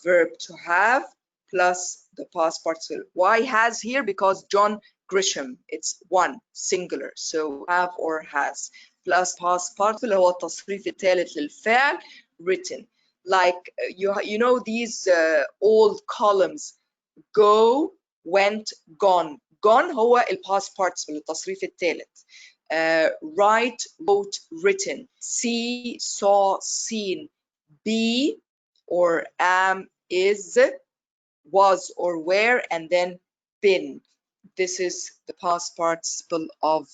verb to have plus the past participle. Why has here? Because John Grisham, it's one singular, so have or has, plus past participle هو التصريف الثالث للفعل written. Like you know these old columns, go, went, gone. Gone هو الباست participle التصريف الثالث. Write, wrote, written. See, saw, seen. Be or am, is, was or were, and then been. This is the past participle of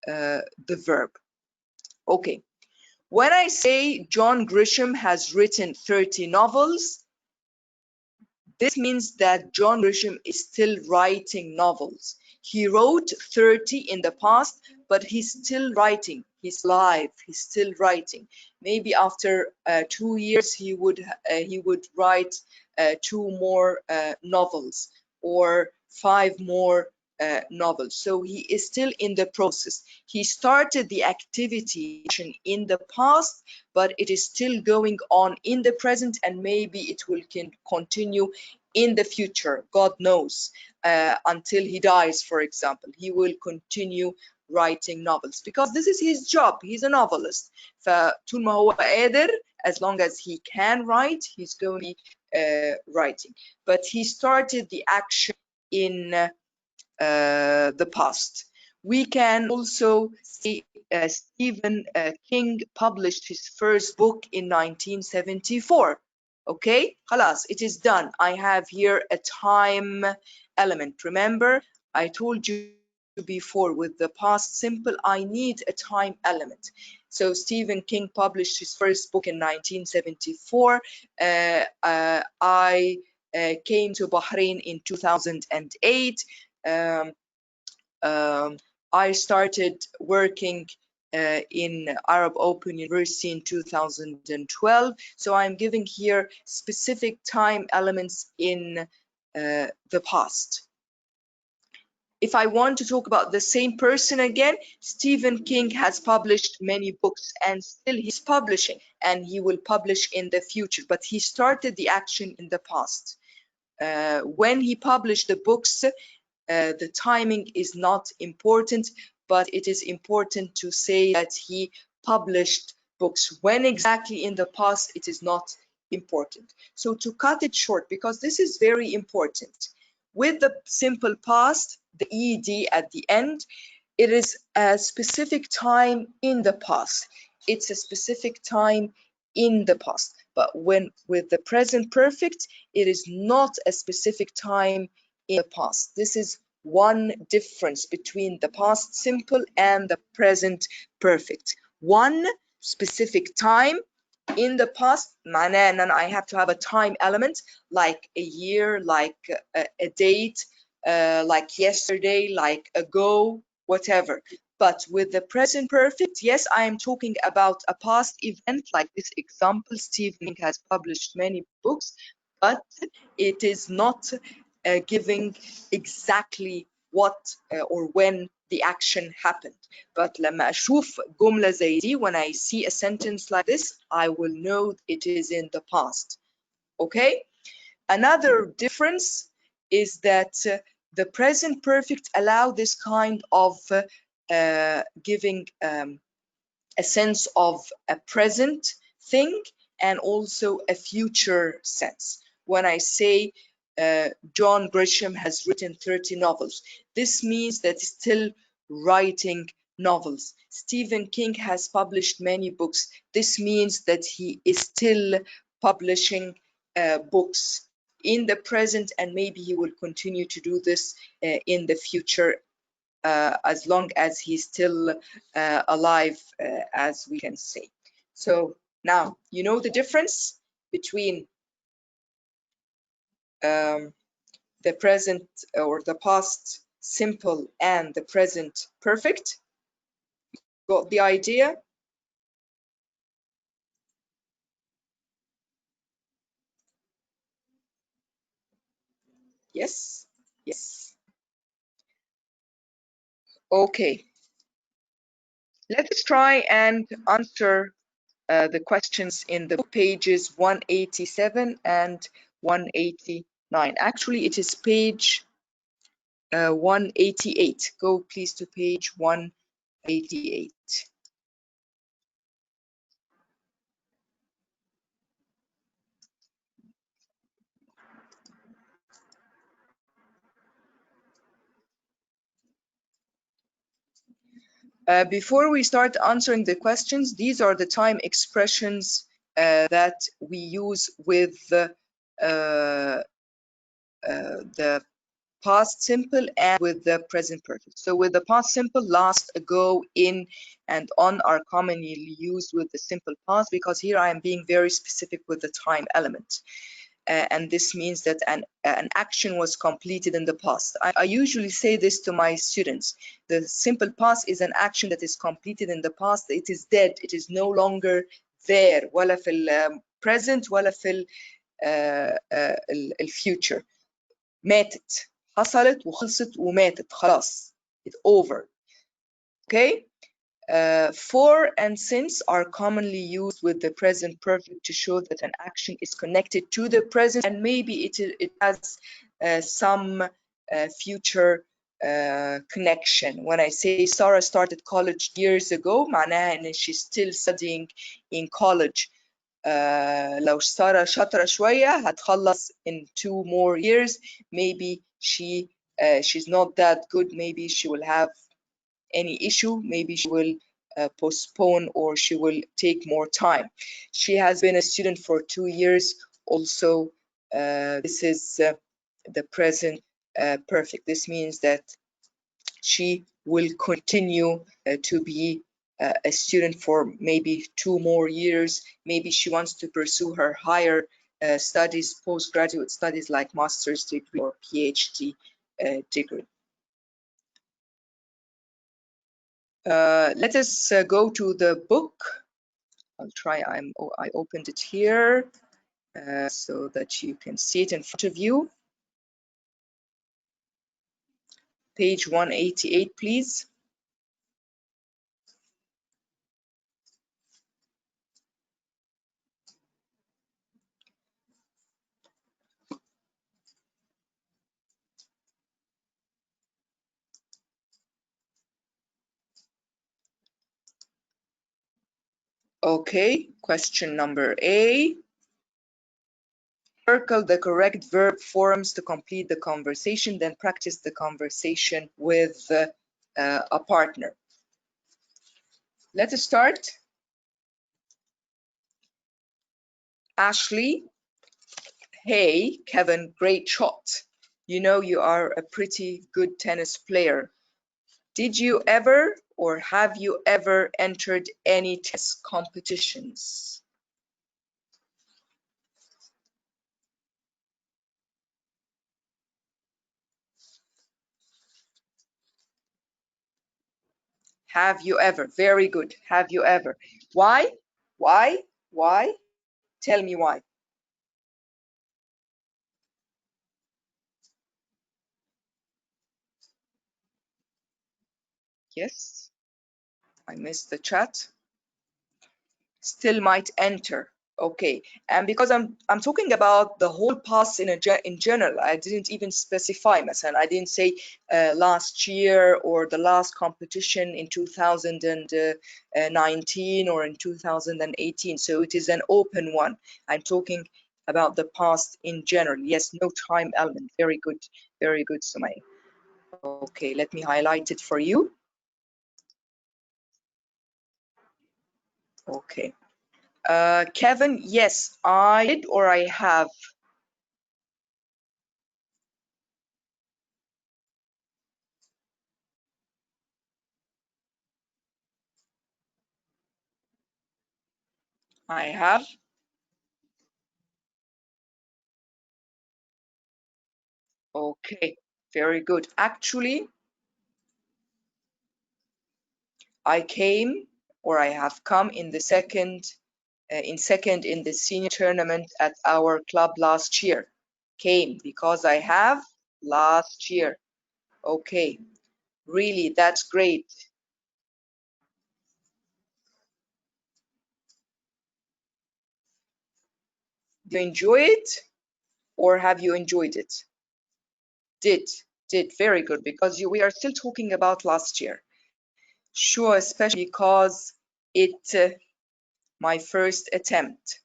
the verb. Okay. When I say John Grisham has written 30 novels, this means that John Grisham is still writing novels. He wrote 30 in the past, but he's still writing. He's live. He's still writing. Maybe after 2 years, he would write 2 more novels or 5 more novels. So he is still in the process. He started the activity in the past, but it is still going on in the present, and maybe it will continue in the future. God knows, until he dies, for example, he will continue writing novels because this is his job. He's a novelist. فطول ما هو قادر, as long as he can write, he's going to be writing. But he started the action in the past. We can also see Stephen King published his first book in 1974. Okay, خلاص, it is done. I have here a time element. Remember, I told you before with the past simple, I need a time element. So Stephen King published his first book in 1974. I came to Bahrain in 2008. I started working in Arab Open University in 2012. So I'm giving here specific time elements in the past. If I want to talk about the same person again, Stephen King has published many books and still he's publishing, and he will publish in the future, but he started the action in the past. When he published the books, the timing is not important, but it is important to say that he published books. When exactly in the past, it is not important. So to cut it short, because this is very important, with the simple past, the ed at the end, it is a specific time in the past. It's a specific time in the past. But when with the present perfect, it is not a specific time in the past. This is one difference between the past simple and the present perfect. One specific time in the past معناه ان I have to have a time element like a year, like a date, like yesterday, like ago, whatever. But with the present perfect, yes, I am talking about a past event like this example. Stephen King has published many books, but it is not giving exactly what or when the action happened. But لما أشوف جملة زي دي, when I see a sentence like this, I will know it is in the past. Okay? Another difference is that the present perfect allow this kind of giving a sense of a present thing and also a future sense. When I say John Grisham has written 30 novels, this means that he's still writing novels. Stephen King has published many books. This means that he is still publishing books in the present, and maybe he will continue to do this in the future as long as he's still alive, as we can say. So now you know the difference between the present or the past simple and the present perfect. Got the idea? Yes? Yes. Okay. Let us try and answer the questions in the book, pages 187 and 189. Actually, it is page 188. Go please to page 188. Before we start answering the questions, these are the time expressions that we use with the past simple and with the present perfect. So with the past simple, last, ago, in, and on are commonly used with the simple past, because here I am being very specific with the time element. And this means that an action was completed in the past. I usually say this to my students. The simple past is an action that is completed in the past. It is dead. It is no longer there. ولا في present ولا في future. ماتت. حصلت وخلصت وماتت. خلاص. It's over. Okay? For and since are commonly used with the present perfect to show that an action is connected to the present, and maybe it has some future connection. When I say Sarah started college years ago, معناها إن she's still studying in college. لو سارة شاطرة شوية هتخلص in 2 more years. Maybe she's not that good. Maybe she will have any issue, maybe she will postpone or she will take more time. She has been a student for 2 years. Also, this is the present perfect. This means that she will continue to be a student for maybe 2 more years. Maybe she wants to pursue her higher studies, postgraduate studies like master's degree or PhD degree. Let us go to the book. I'll try. I opened it here so that you can see it in front of you. Page 188, please. Okay, question number A. Circle the correct verb forms to complete the conversation, then practice the conversation with a partner. Let us start. Ashley, hey, Kevin, great shot. You know you are a pretty good tennis player. Did you ever or have you ever entered any tennis competitions? Have you ever? Very good. Have you ever? Why? Why? Why? Tell me why. Yes, I missed the chat. Still might enter. Okay, and because I'm talking about the whole past in general, I didn't even specify. مثلا, I didn't say last year or the last competition in 2019 or in 2018. So it is an open one. I'm talking about the past in general. Yes, no time element. Very good, Sumaya. Okay, let me highlight it for you. Okay. Kevin, yes, I did or I have. I have. Okay, very good. Actually, I came or I have come in the second in the senior tournament at our club last year. Came because I have last year. Okay, really, that's great. Do you enjoy it or have you enjoyed it? Did, very good because we are still talking about last year. Sure, especially because it my first attempt.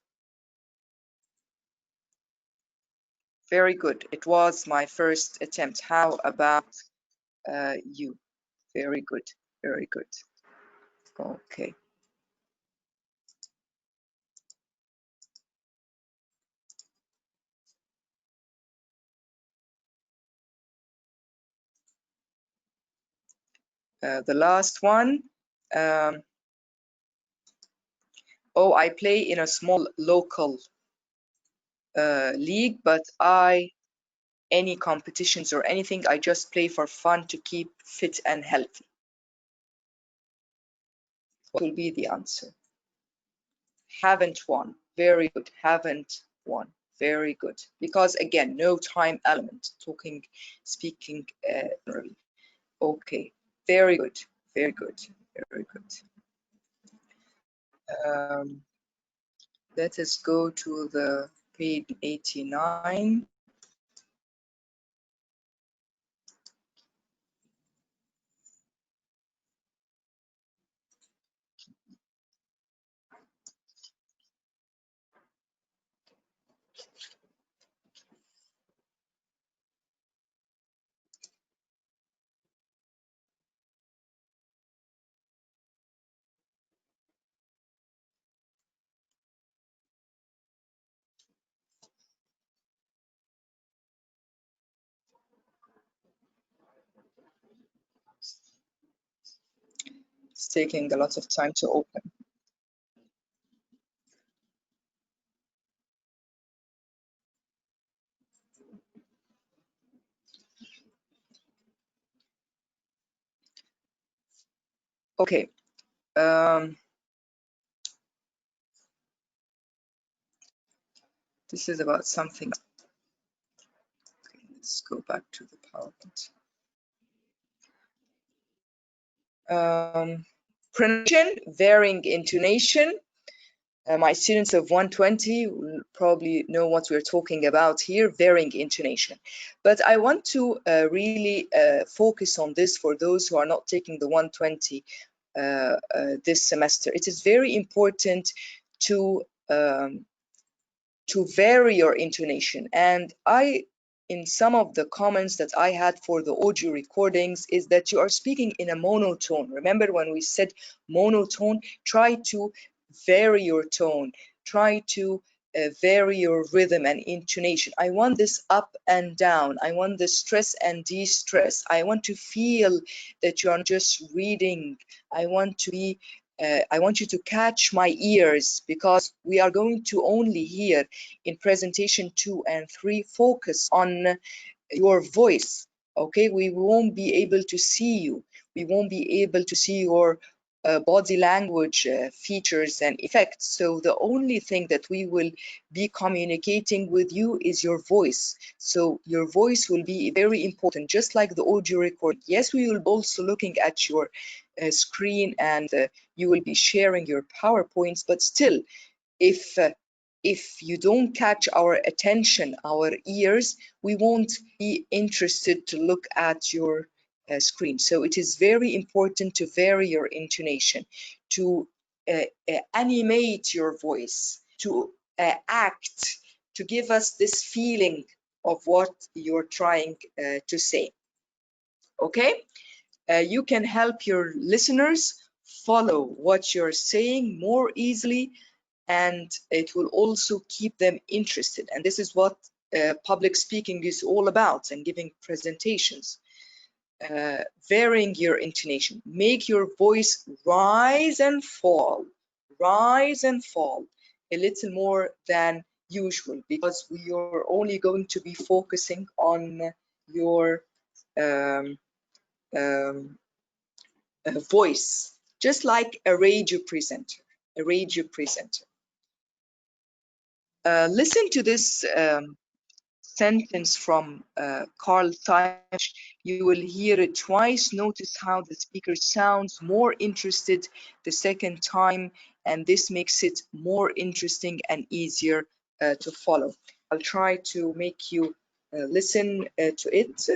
Very good. It was my first attempt. How about you? Very good. Very good. Okay. The last one. Oh, I play in a small local league, but any competitions or anything, I just play for fun to keep fit and healthy. What will be the answer? Haven't won. Very good. Haven't won. Very good. Because again, no time element. Speaking generally. Okay. Very good. Very good. Very good. Let us go to the page 89. It's taking a lot of time to open. Okay. This is about something. Okay, let's go back to the PowerPoint. Pronunciation, varying intonation. My students of 120 will probably know what we're talking about here, varying intonation. But I want to really focus on this for those who are not taking the 120 this semester. It is very important to vary your intonation. And in some of the comments that I had for the audio recordings is that you are speaking in a monotone. Remember when we said monotone, try to vary your tone, try to vary your rhythm and intonation. I want this up and down. I want the stress and de-stress. I want to feel that you are just reading. I want you to catch my ears, because we are going to only hear in presentation 2 and 3 focus on your voice. Okay, we won't be able to see you. We won't be able to see your body language features and effects. So the only thing that we will be communicating with you is your voice. So your voice will be very important, just like the audio record. Yes, we will also looking at your screen, and you will be sharing your PowerPoints, but still, if you don't catch our attention, our ears, we won't be interested to look at your screen. So it is very important to vary your intonation, to animate your voice, to act, to give us this feeling of what you're trying to say. Okay? You can help your listeners follow what you're saying more easily, and it will also keep them interested. And this is what public speaking is all about, and giving presentations. Varying your intonation. Make your voice rise and fall a little more than usual, because we are only going to be focusing on your voice, just like a radio presenter. Listen to this sentence from Carl Teich. You will hear it twice. Notice how the speaker sounds more interested the second time, and this makes it more interesting and easier to follow. I'll try to make you listen to it.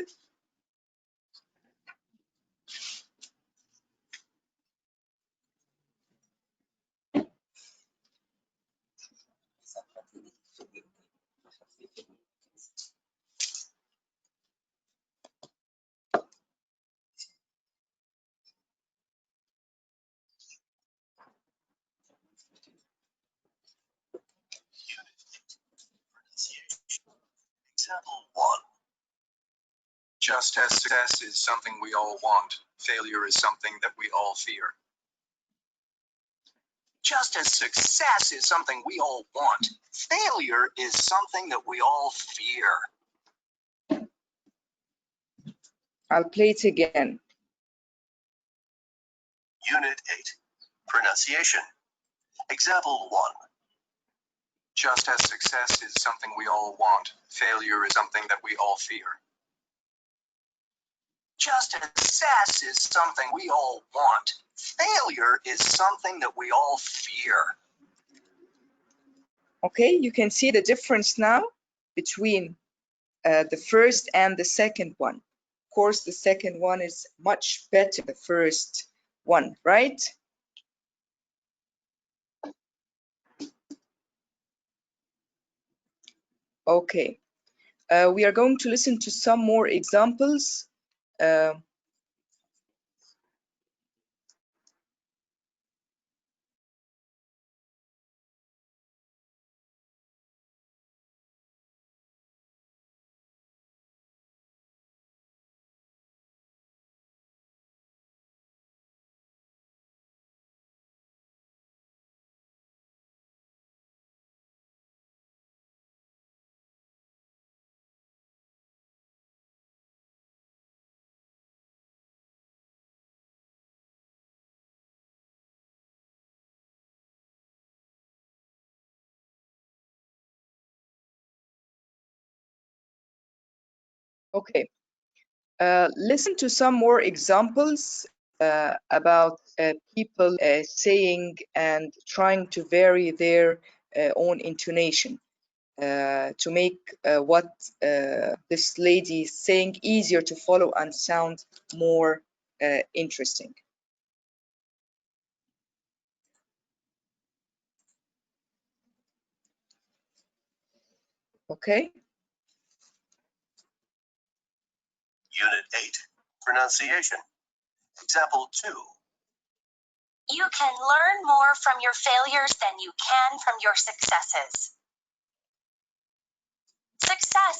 Example 1. Just as success is something we all want, failure is something that we all fear. Just as success is something we all want, failure is something that we all fear. I'll play it again. Unit 8. Pronunciation. Example 1. Just as success is something we all want, failure is something that we all fear. Just as success is something we all want, failure is something that we all fear. Okay, you can see the difference now between the first and the second one. Of course, the second one is much better than the first one, right? Okay, we are going to listen to some more examples. Okay, listen to some more examples about people saying and trying to vary their own intonation to make what this lady is saying easier to follow and sound more interesting. Okay. Unit 8. Pronunciation. Example 2. You can learn more from your failures than you can from your successes.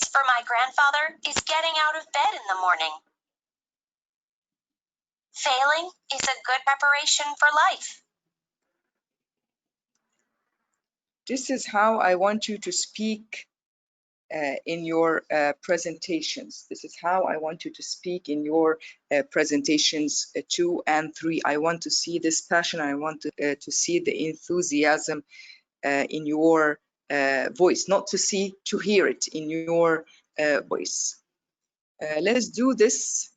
Success for my grandfather is getting out of bed in the morning. Failing is a good preparation for life. This is how I want you to speak in your presentations. This is how I want you to speak in your presentations 2 and 3. I want to see this passion. I want to see the enthusiasm in your voice, not to see, to hear it in your voice. Let's do this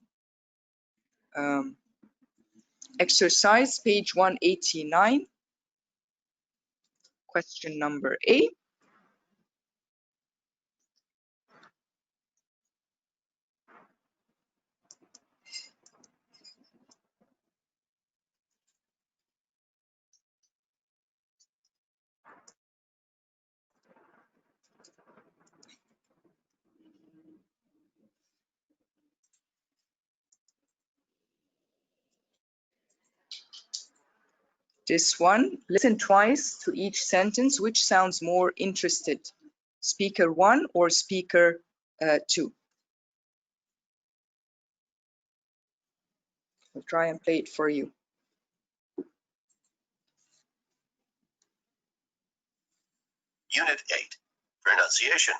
exercise, page 189, question number A. This one, listen twice to each sentence. Which sounds more interested? Speaker 1 or speaker 2? I'll try and play it for you. Unit 8, Pronunciation.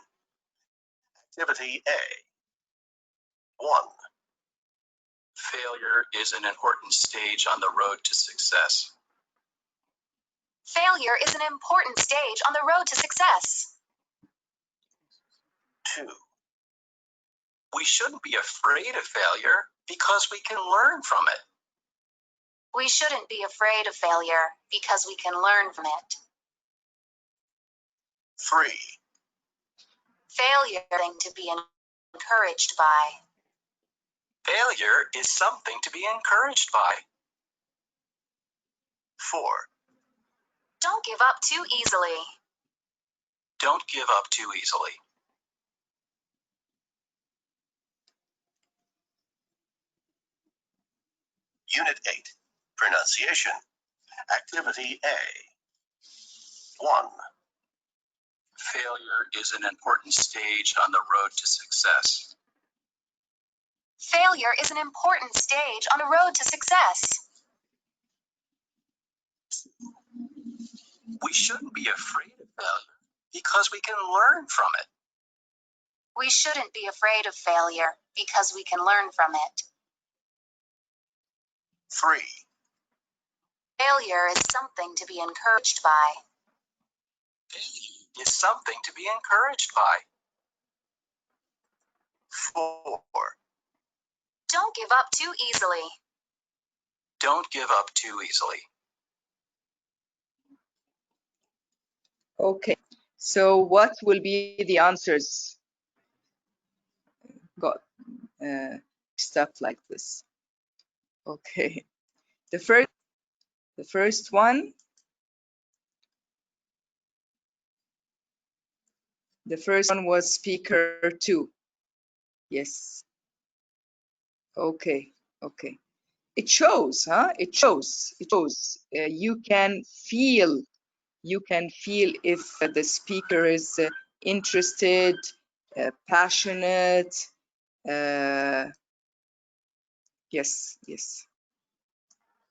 Activity A. 1. Failure is an important stage on the road to success. Failure is an important stage on the road to success. 2. We shouldn't be afraid of failure because we can learn from it. We shouldn't be afraid of failure because we can learn from it. 3. Failure is something to be encouraged by. Failure is something to be encouraged by. 4. Don't give up too easily. Don't give up too easily. Unit 8, Pronunciation. Activity A. 1. Failure is an important stage on the road to success. Failure is an important stage on the road to success. We shouldn't be afraid of failure because we can learn from it. We shouldn't be afraid of failure because we can learn from it. 3. Failure is something to be encouraged by. Failure is something to be encouraged by. 4. Don't give up too easily. Don't give up too easily. Okay, so what will be the answers? Got stuff like this. Okay, the first one. The first one was speaker 2. Yes. Okay. Okay. It shows, huh? It shows. It shows. You can feel. You can feel if the speaker is interested, passionate. Yes. Yes.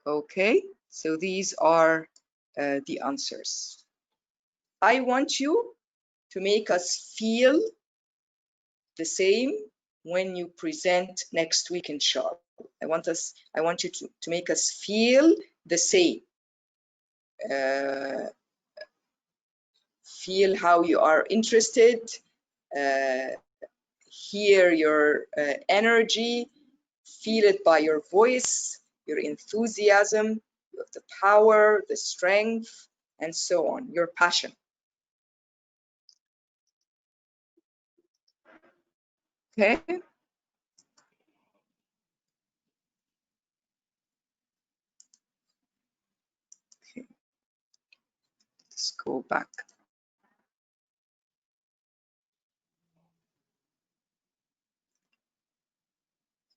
Okay. So these are the answers. I want you to make us feel the same when you present next week, inshallah. I want you to make us feel the same. Feel how you are interested, hear your energy, feel it by your voice, your enthusiasm, the power, the strength, and so on, your passion. Okay. Let's go back.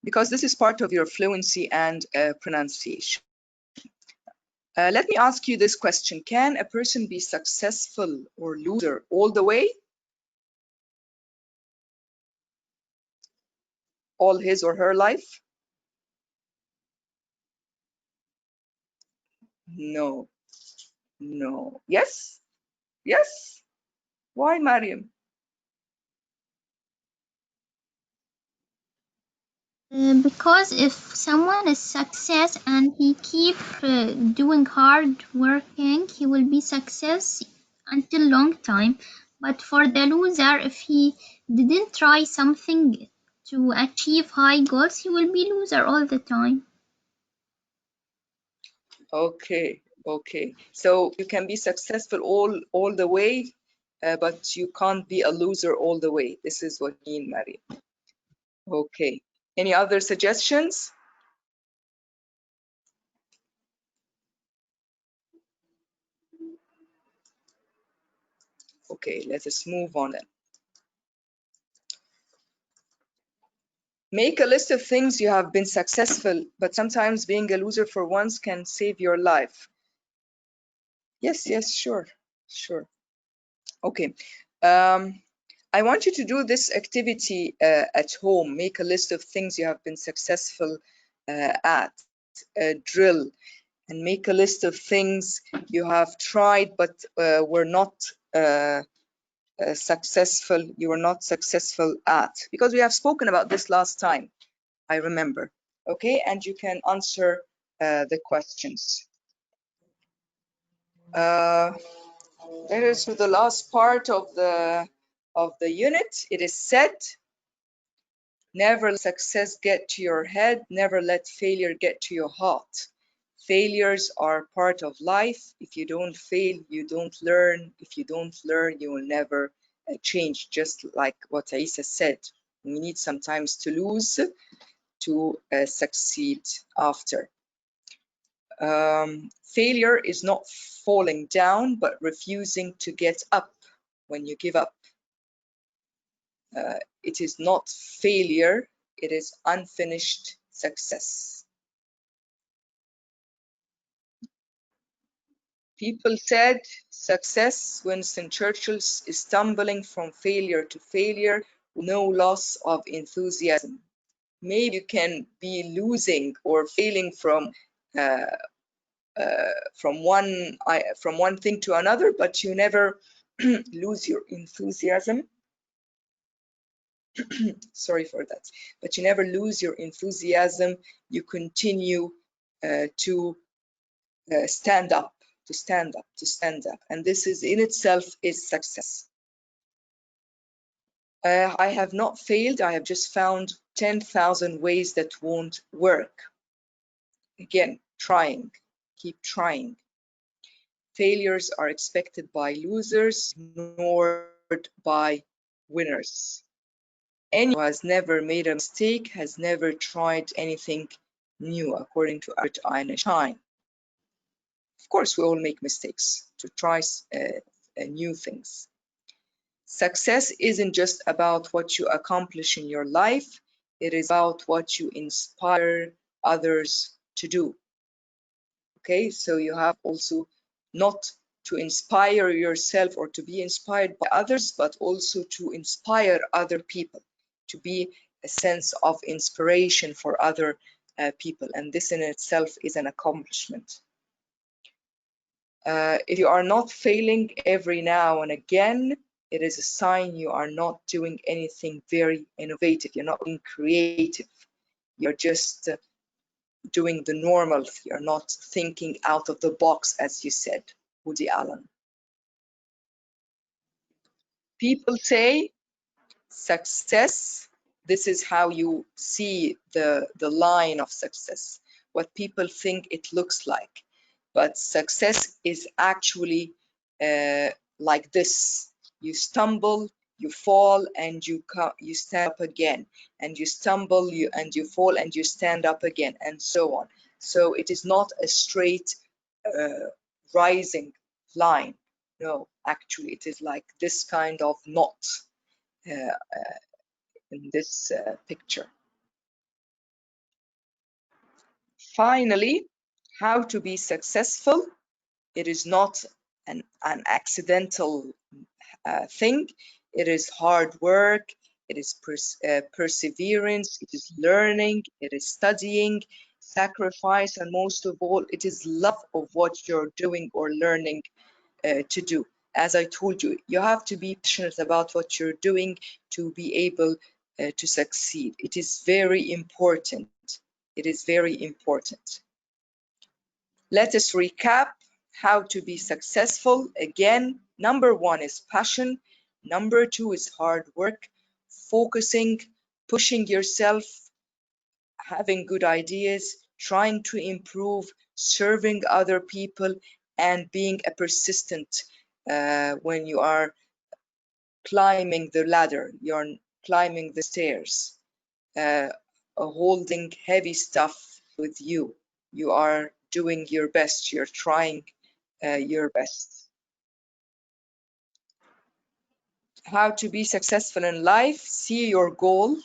Because this is part of your fluency and pronunciation. Let me ask you this question. Can a person be successful or loser all the way? all his or her life? No. No. Yes? Yes? Why, Mariam? Because if someone is success and he keep doing hard working, he will be success until long time. But for the loser, if he didn't try something to achieve high goals, he will be loser all the time. Okay, okay. So you can be successful all the way, but you can't be a loser all the way. This is what you mean, Mariam. Okay. Any other suggestions? Okay, let us move on then. Make a list of things you have been successful, but sometimes being a loser for once can save your life. Yes, yes, sure, sure. Okay. I want you to do this activity at home. Make a list of things you have been successful at. Drill and make a list of things you have tried but were not successful. You were not successful at, because we have spoken about this last time, I remember. Okay, and you can answer the questions. That is for the last part of the unit. It is said, never let success get to your head, never let failure get to your heart. Failures are part of life. If you don't fail, you don't learn. If you don't learn, you will never change, just like what Isa said. We need sometimes to lose to succeed after. Failure is not falling down, but refusing to get up when you give up. It is not failure, it is unfinished success. People said success, Winston Churchill, is stumbling from failure to failure, no loss of enthusiasm. Maybe you can be losing or failing from one thing to another, but you never lose your enthusiasm. Sorry for that, but you never lose your enthusiasm. You continue to stand up, and this is in itself is success. I have not failed. I have just found 10,000 ways that won't work. Again, trying, keep trying. Failures are expected by losers, ignored by winners. Anyone who has never made a mistake has never tried anything new, according to Albert Einstein. Of course, we all make mistakes to try new things. Success isn't just about what you accomplish in your life, it is about what you inspire others to do. Okay, so you have also not to inspire yourself or to be inspired by others, but also to inspire other people, to be a sense of inspiration for other people. And this in itself is an accomplishment. If you are not failing every now and again, it is a sign you are not doing anything very innovative. You're not being creative. You're just doing the normal. You're not thinking out of the box, as you said, Woody Allen. People say success, this is how you see the line of success, what people think it looks like. But success is actually like this. You stumble, you fall, and you stand up again, and you stumble, and you fall, and you stand up again, and so on. So it is not a straight rising line. No, actually, it is like this kind of knot in this picture. Finally, how to be successful. It is not an accidental thing. It is hard work. it is perseverance, it is learning, it is studying, sacrifice, and most of all, it is love of what you're doing or learning to do. As I told you, you have to be passionate about what you're doing to be able to succeed. It is very important. It is very important. Let us recap how to be successful. Again, number 1 is passion. Number 2 is hard work, focusing, pushing yourself, having good ideas, trying to improve, serving other people, and being a persistent when you are climbing the ladder, you're climbing the stairs, holding heavy stuff with you. You are doing your best, you're trying your best. How to be successful in life: see your goal,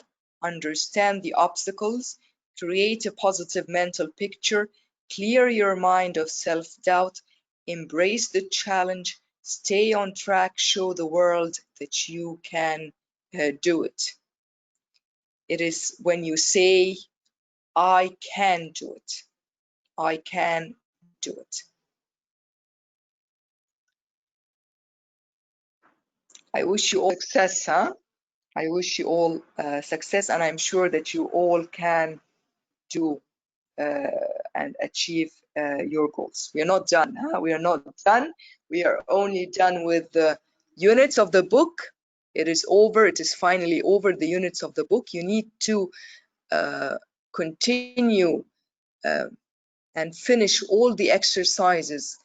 understand the obstacles, create a positive mental picture, clear your mind of self-doubt, embrace the challenge, stay on track, show the world that you can do it. It is when you say, I can do it. I can do it. I wish you all success, huh? I wish you all success, and I'm sure that you all can do and achieve your goals. We are not done, huh? We are not done. We are only done with the units of the book. It is over. It is finally over, the units of the book. You need to continue and finish all the exercises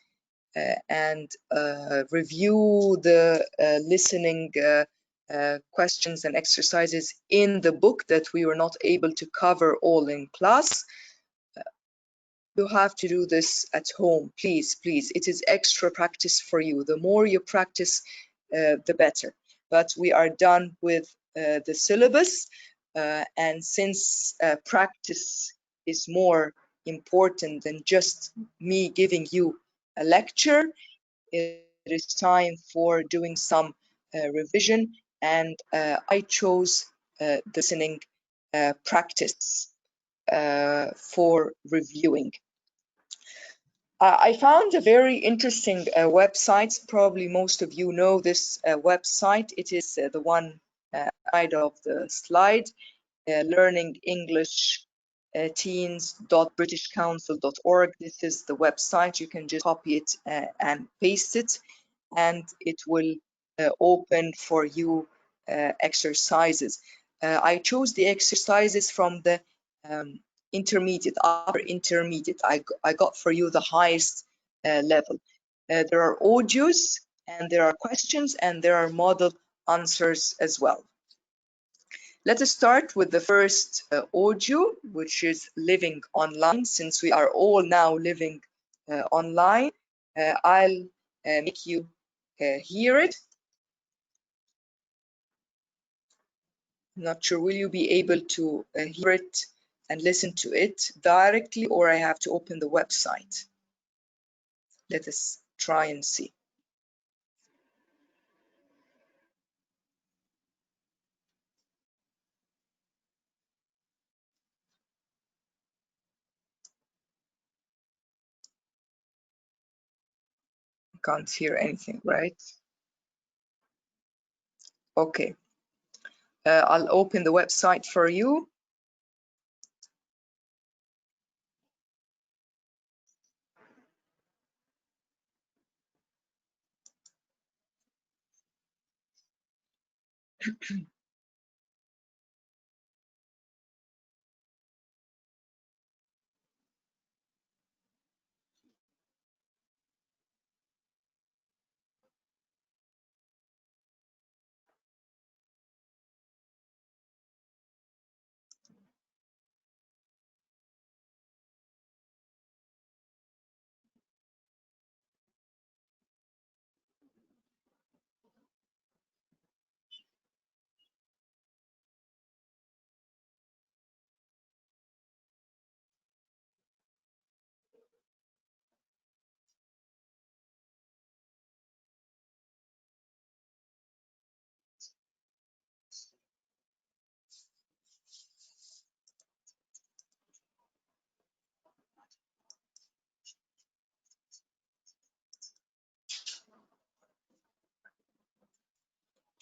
and review the listening questions and exercises in the book that we were not able to cover all in class. You have to do this at home, please, please. It is extra practice for you. The more you practice, the better. But we are done with the syllabus, and since practice is more important than just me giving you a lecture, it is time for doing some revision, and I chose the listening practice for reviewing. I found a very interesting website. Probably most of you know this website. It is the one side of the slide, Learning English teens.britishcouncil.org. This is the website. You can just copy it and paste it, and it will open for you exercises. I chose the exercises from the intermediate, upper intermediate. I got for you the highest level. There are audios, and there are questions, and there are model answers as well. Let us start with the first audio, which is living online. Since we are all now living online, I'll make you hear it. I'm not sure, will you be able to hear it and listen to it directly, or I have to open the website? Let us try and see. Can't hear anything, right? Okay. I'll open the website for you.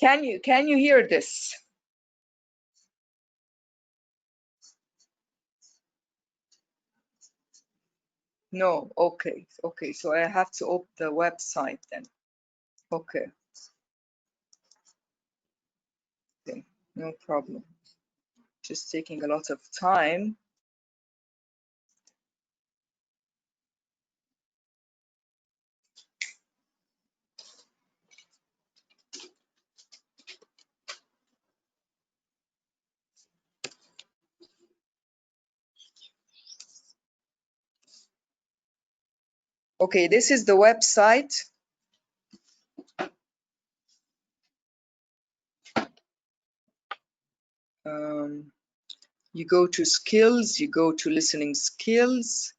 Can you hear this? No. Okay. Okay. So I have to open the website then. Okay. Okay. No problem. Just taking a lot of time. Okay, this is the website. You go to skills, you go to listening skills.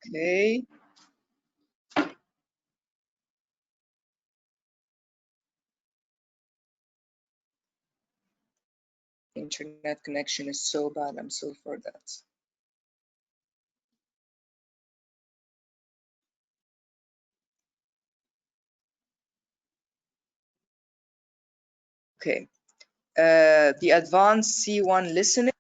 Okay. Internet connection is so bad. I'm sorry for that. Okay. The advanced C1 listening.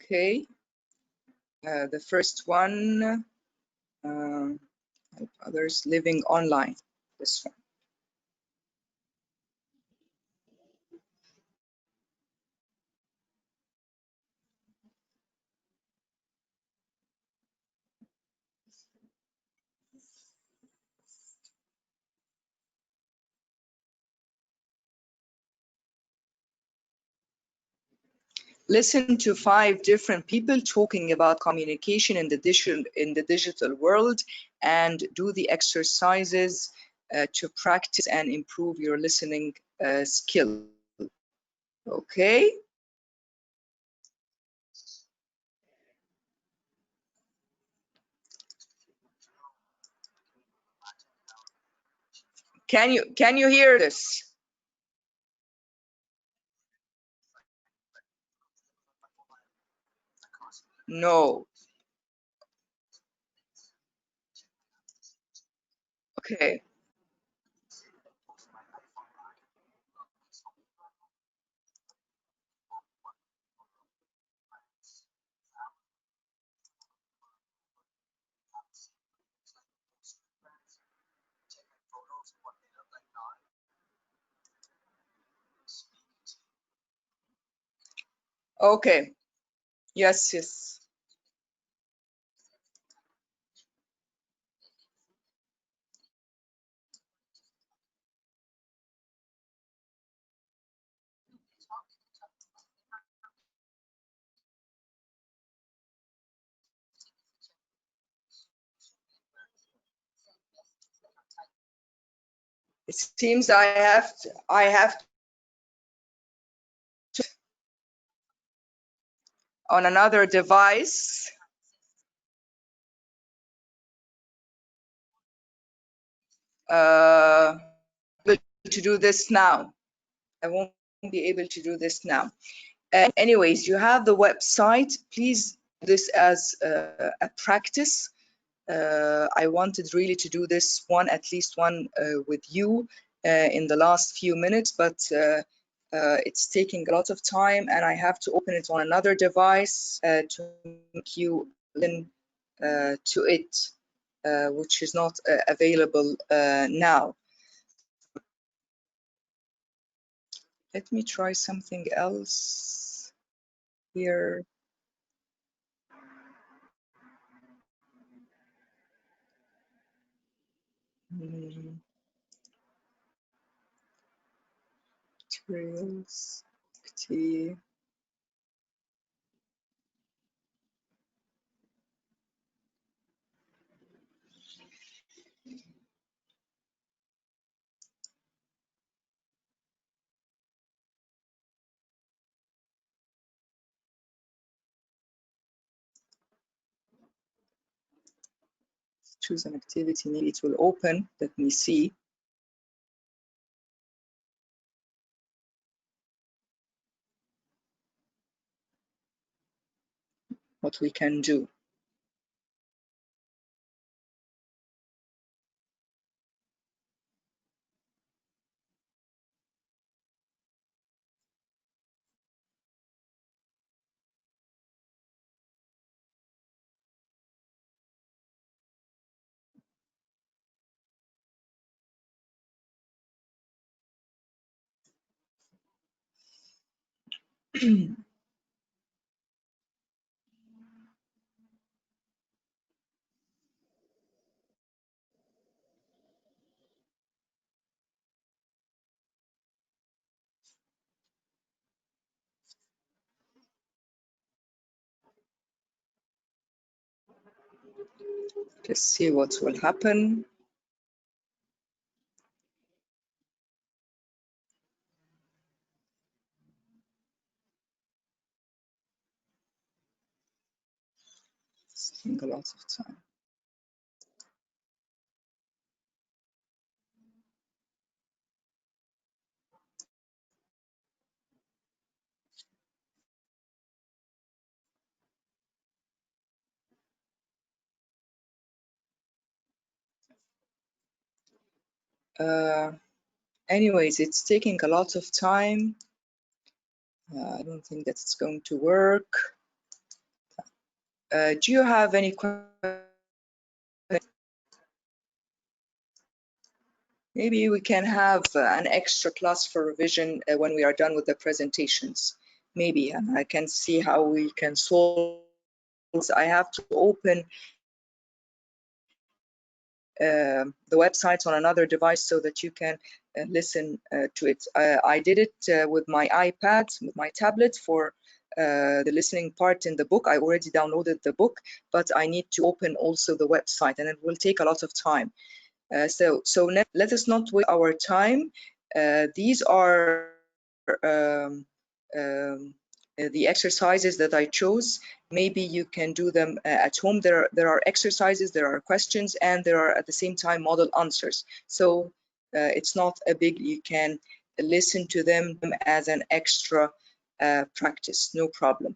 Okay. The first one, help others living online. This one. Listen to 5 different people talking about communication in the digital world, and do the exercises to practice and improve your listening skill. Okay. Can you hear this? No. Okay. Okay. Yes, yes. It seems I have to on another device. To do this now. I won't be able to do this now. Anyways, you have the website. Please do this as a practice. I wanted really to do this one, at least one with you in the last few minutes, but it's taking a lot of time and I have to open it on another device to make you listen to it, which is not available now. Let me try something else here. Materials, T. Choose an activity, maybe it will open. Let me see. What we can do. Let's see what will happen. It's taking a lot of time. Anyways, it's taking a lot of time. I don't think that it's going to work. Do you have any questions? Maybe we can have an extra class for revision when we are done with the presentations. Maybe I can see how we can solve. I have to open the websites on another device so that you can listen to it. I did it with my iPad, with my tablet for the listening part in the book. I already downloaded the book, but I need to open also the website and it will take a lot of time. So let us not waste our time. These are the exercises that I chose. Maybe you can do them at home. There are exercises, there are questions, and there are at the same time model answers. So it's not a big, you can listen to them as an extra practice, no problem.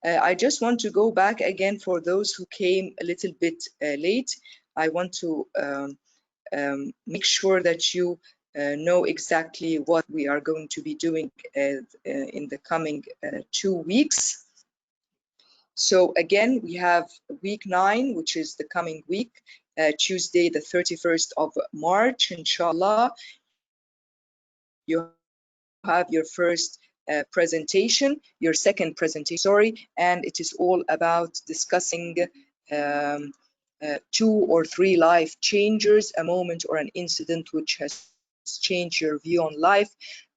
I just want to go back again for those who came a little bit late. I want to make sure that you know exactly what we are going to be doing in the coming 2 weeks. So again, we have week 9, which is the coming week, Tuesday, the 31st of March, inshallah. You have your first presentation, your second presentation, sorry, and it is all about discussing 2 or 3 life changers, a moment or an incident which has changed your view on life,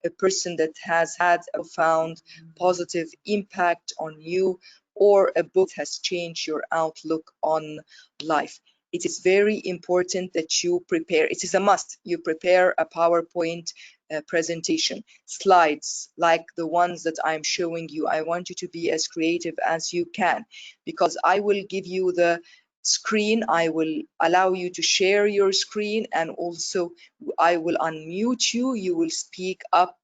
a person that has had a profound positive impact on you, or a book that has changed your outlook on life. It is very important that you prepare, it is a must, you prepare a PowerPoint presentation, slides like the ones that I'm showing you. I want you to be as creative as you can, because I will give you the screen, I will allow you to share your screen, and also I will unmute you, you will speak up,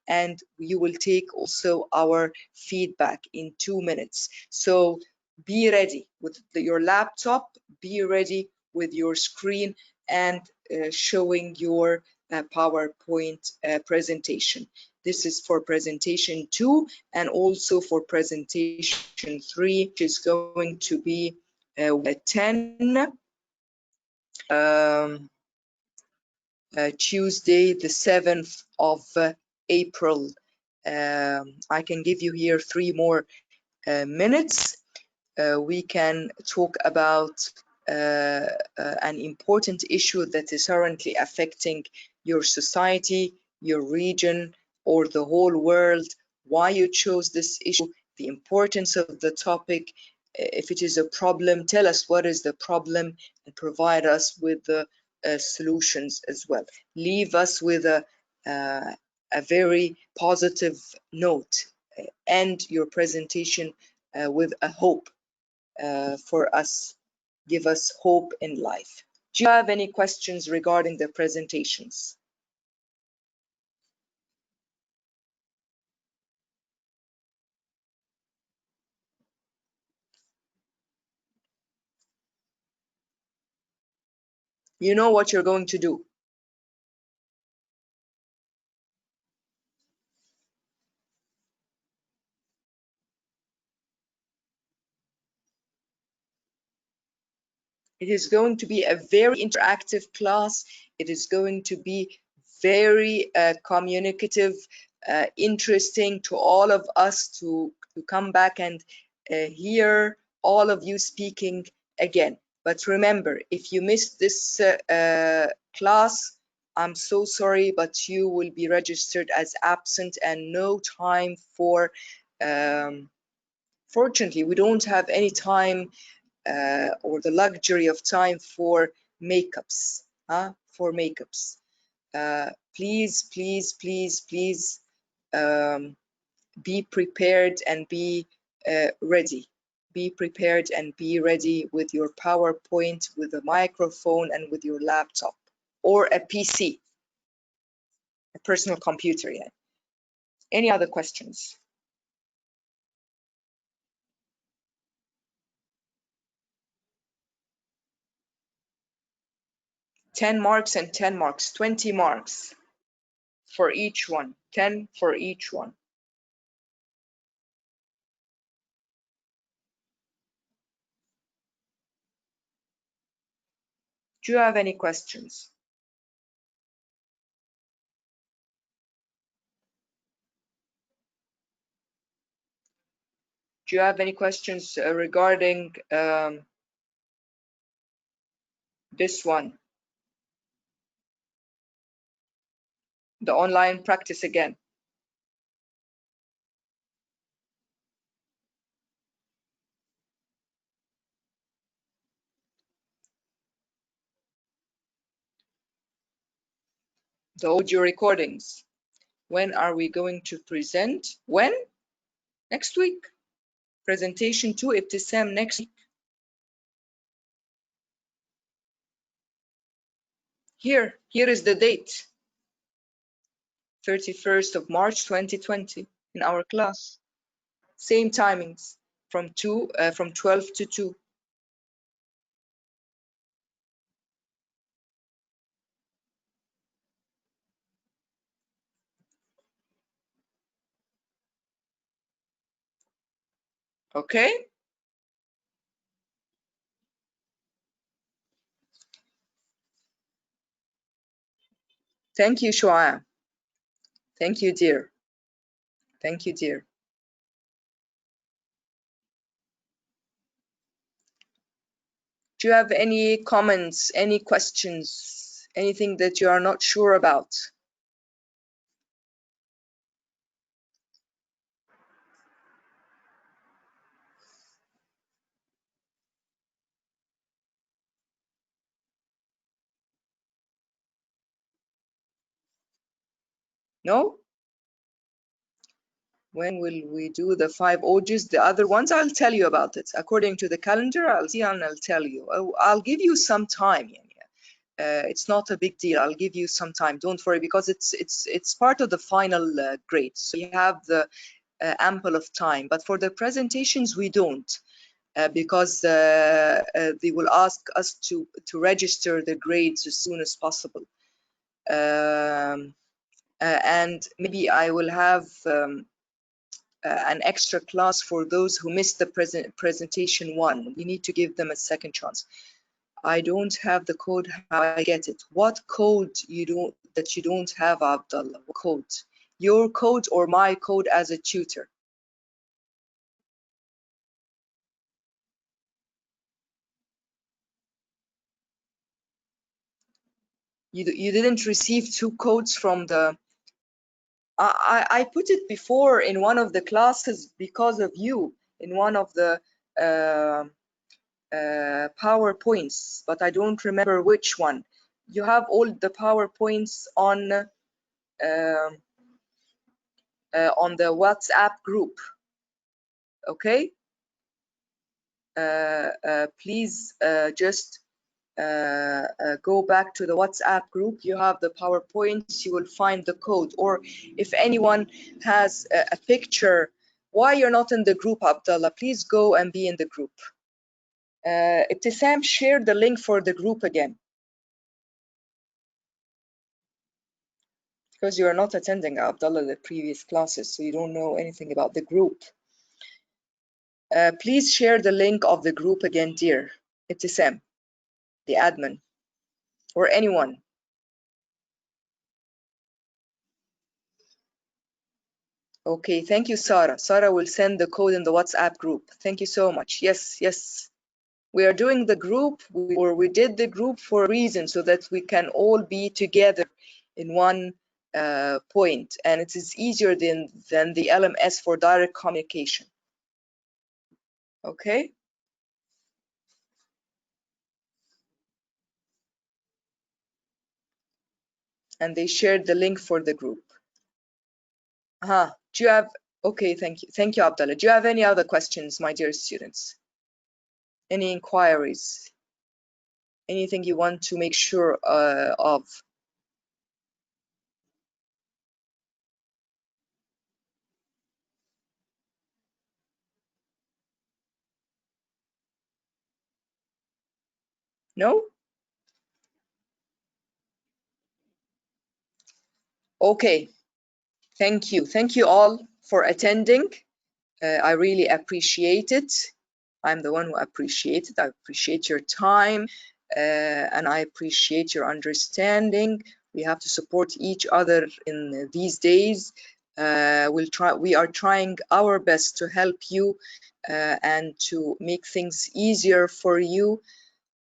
and you will take also our feedback in 2 minutes. So be ready with your laptop, be ready with your screen and showing your PowerPoint presentation. This is for presentation 2 and also for presentation 3, which is going to be 10 Tuesday, the 7th of April. I can give you here 3 more minutes. We can talk about an important issue that is currently affecting your society, your region, or the whole world, why you chose this issue, the importance of the topic. If it is a problem, tell us what is the problem and provide us with the solutions as well. Leave us with a very positive note. End your presentation with a hope for us. Give us hope in life. Do you have any questions regarding the presentations? You know what you're going to do. It is going to be a very interactive class. It is going to be very communicative, interesting to all of us to come back and hear all of you speaking again. But remember, if you missed this class, I'm so sorry, but you will be registered as absent and no time for, fortunately, we don't have any time or the luxury of time for makeups, for makeups. Please, please, please, please be prepared and be ready. Be prepared and be ready with your PowerPoint, with a microphone, and with your laptop or a PC, a personal computer. Yeah. Any other questions? 10 marks and 10 marks, 20 marks for each one, 10 for each one. Do you have any questions? Do you have any questions regarding this one? The online practice again. The audio recordings. When are we going to present? When? Next week. Presentation 2, Ibtisam, next week. Here is the date. 31st of March 2020 in our class. Same timings from 12 to 2. Okay? Thank you, Shuaya. Thank you, dear. Thank you, dear. Do you have any comments, any questions, anything that you are not sure about? No? When will we do the 5 OJs? The other ones, I'll tell you about it. According to the calendar, I'll see and I'll tell you. I'll give you some time. It's not a big deal. I'll give you some time. Don't worry, because it's part of the final grade. So you have the ample of time. But for the presentations, we don't. because they will ask us to register the grades as soon as possible. And maybe I will have an extra class for those who missed the presentation one. We need to give them a second chance. I don't have the code. How I get it? What code that you don't have, Abdullah? What code? Your code or my code as a tutor? You didn't receive two codes from the. I put it before in one of the classes because of you in one of the PowerPoints, but I don't remember which one. You have all the PowerPoints on the WhatsApp group. Okay. Please just go back to the WhatsApp group. You have the PowerPoints. You will find the code. Or if anyone has a picture, why you're not in the group, Abdullah? Please go and be in the group. Ibtisam, share the link for the group again. Because you are not attending, Abdullah, the previous classes, so you don't know anything about the group. Please share the link of the group again, dear Ibtisam, the admin, or anyone. Okay, thank you, Sarah. Sarah will send the code in the WhatsApp group. Thank you so much. Yes, yes. We are doing the group, or we did the group for a reason, so that we can all be together in one point, and it is easier than the LMS for direct communication. Okay. And they shared the link for the group. Do you have? Okay, thank you, Abdullah. Do you have any other questions, my dear students? Any inquiries? Anything you want to make sure of? No? Okay, thank you. Thank you all for attending. I really appreciate it. I'm the one who appreciates it. I appreciate your time and I appreciate your understanding. We have to support each other in these days. We are trying our best to help you and to make things easier for you.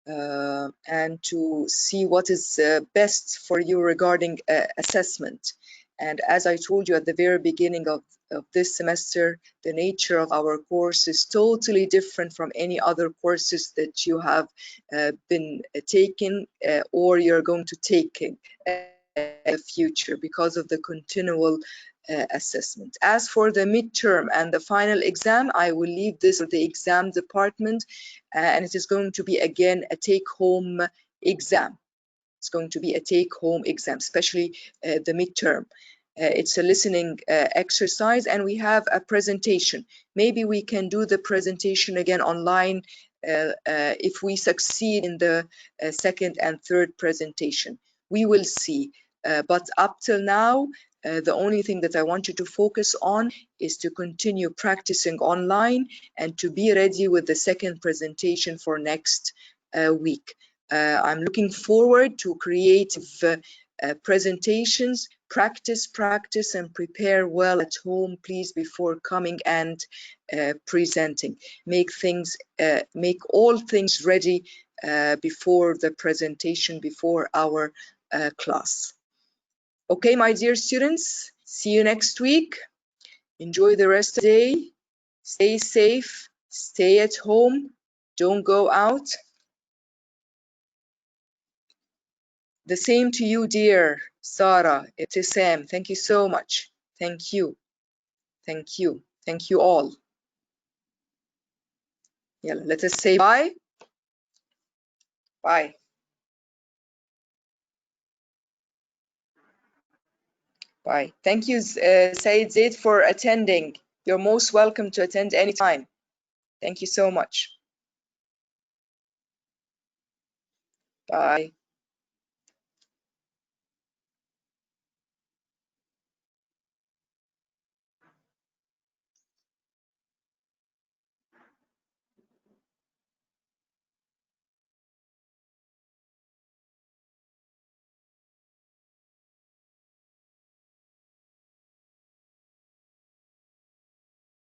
And to see what is best for you regarding assessment. And as I told you at the very beginning of this semester, the nature of our course is totally different from any other courses that you have been taking or you're going to take in the future because of the continual assessment. As for the midterm and the final exam, I will leave this to the exam department, and it is going to be again a take-home exam. It's going to be a take-home exam, especially the midterm. It's a listening exercise, and we have a presentation. Maybe we can do the presentation again online if we succeed in the second and third presentation. We will see. But up till now, the only thing that I want you to focus on is to continue practicing online and to be ready with the second presentation for next week. I'm looking forward to creative presentations. Practice and prepare well at home, please, before coming and presenting. Make all things ready before the presentation, before our class. Okay, my dear students, see you next week. Enjoy the rest of the day. Stay safe, stay at home, don't go out. The same to you, dear Sarah, Ibtisam. Thank you so much. Thank you. Thank you. Thank you all. Yeah, let us say bye. Bye. Bye. Thank you, Said Zaid, for attending. You're most welcome to attend anytime. Thank you so much. Bye.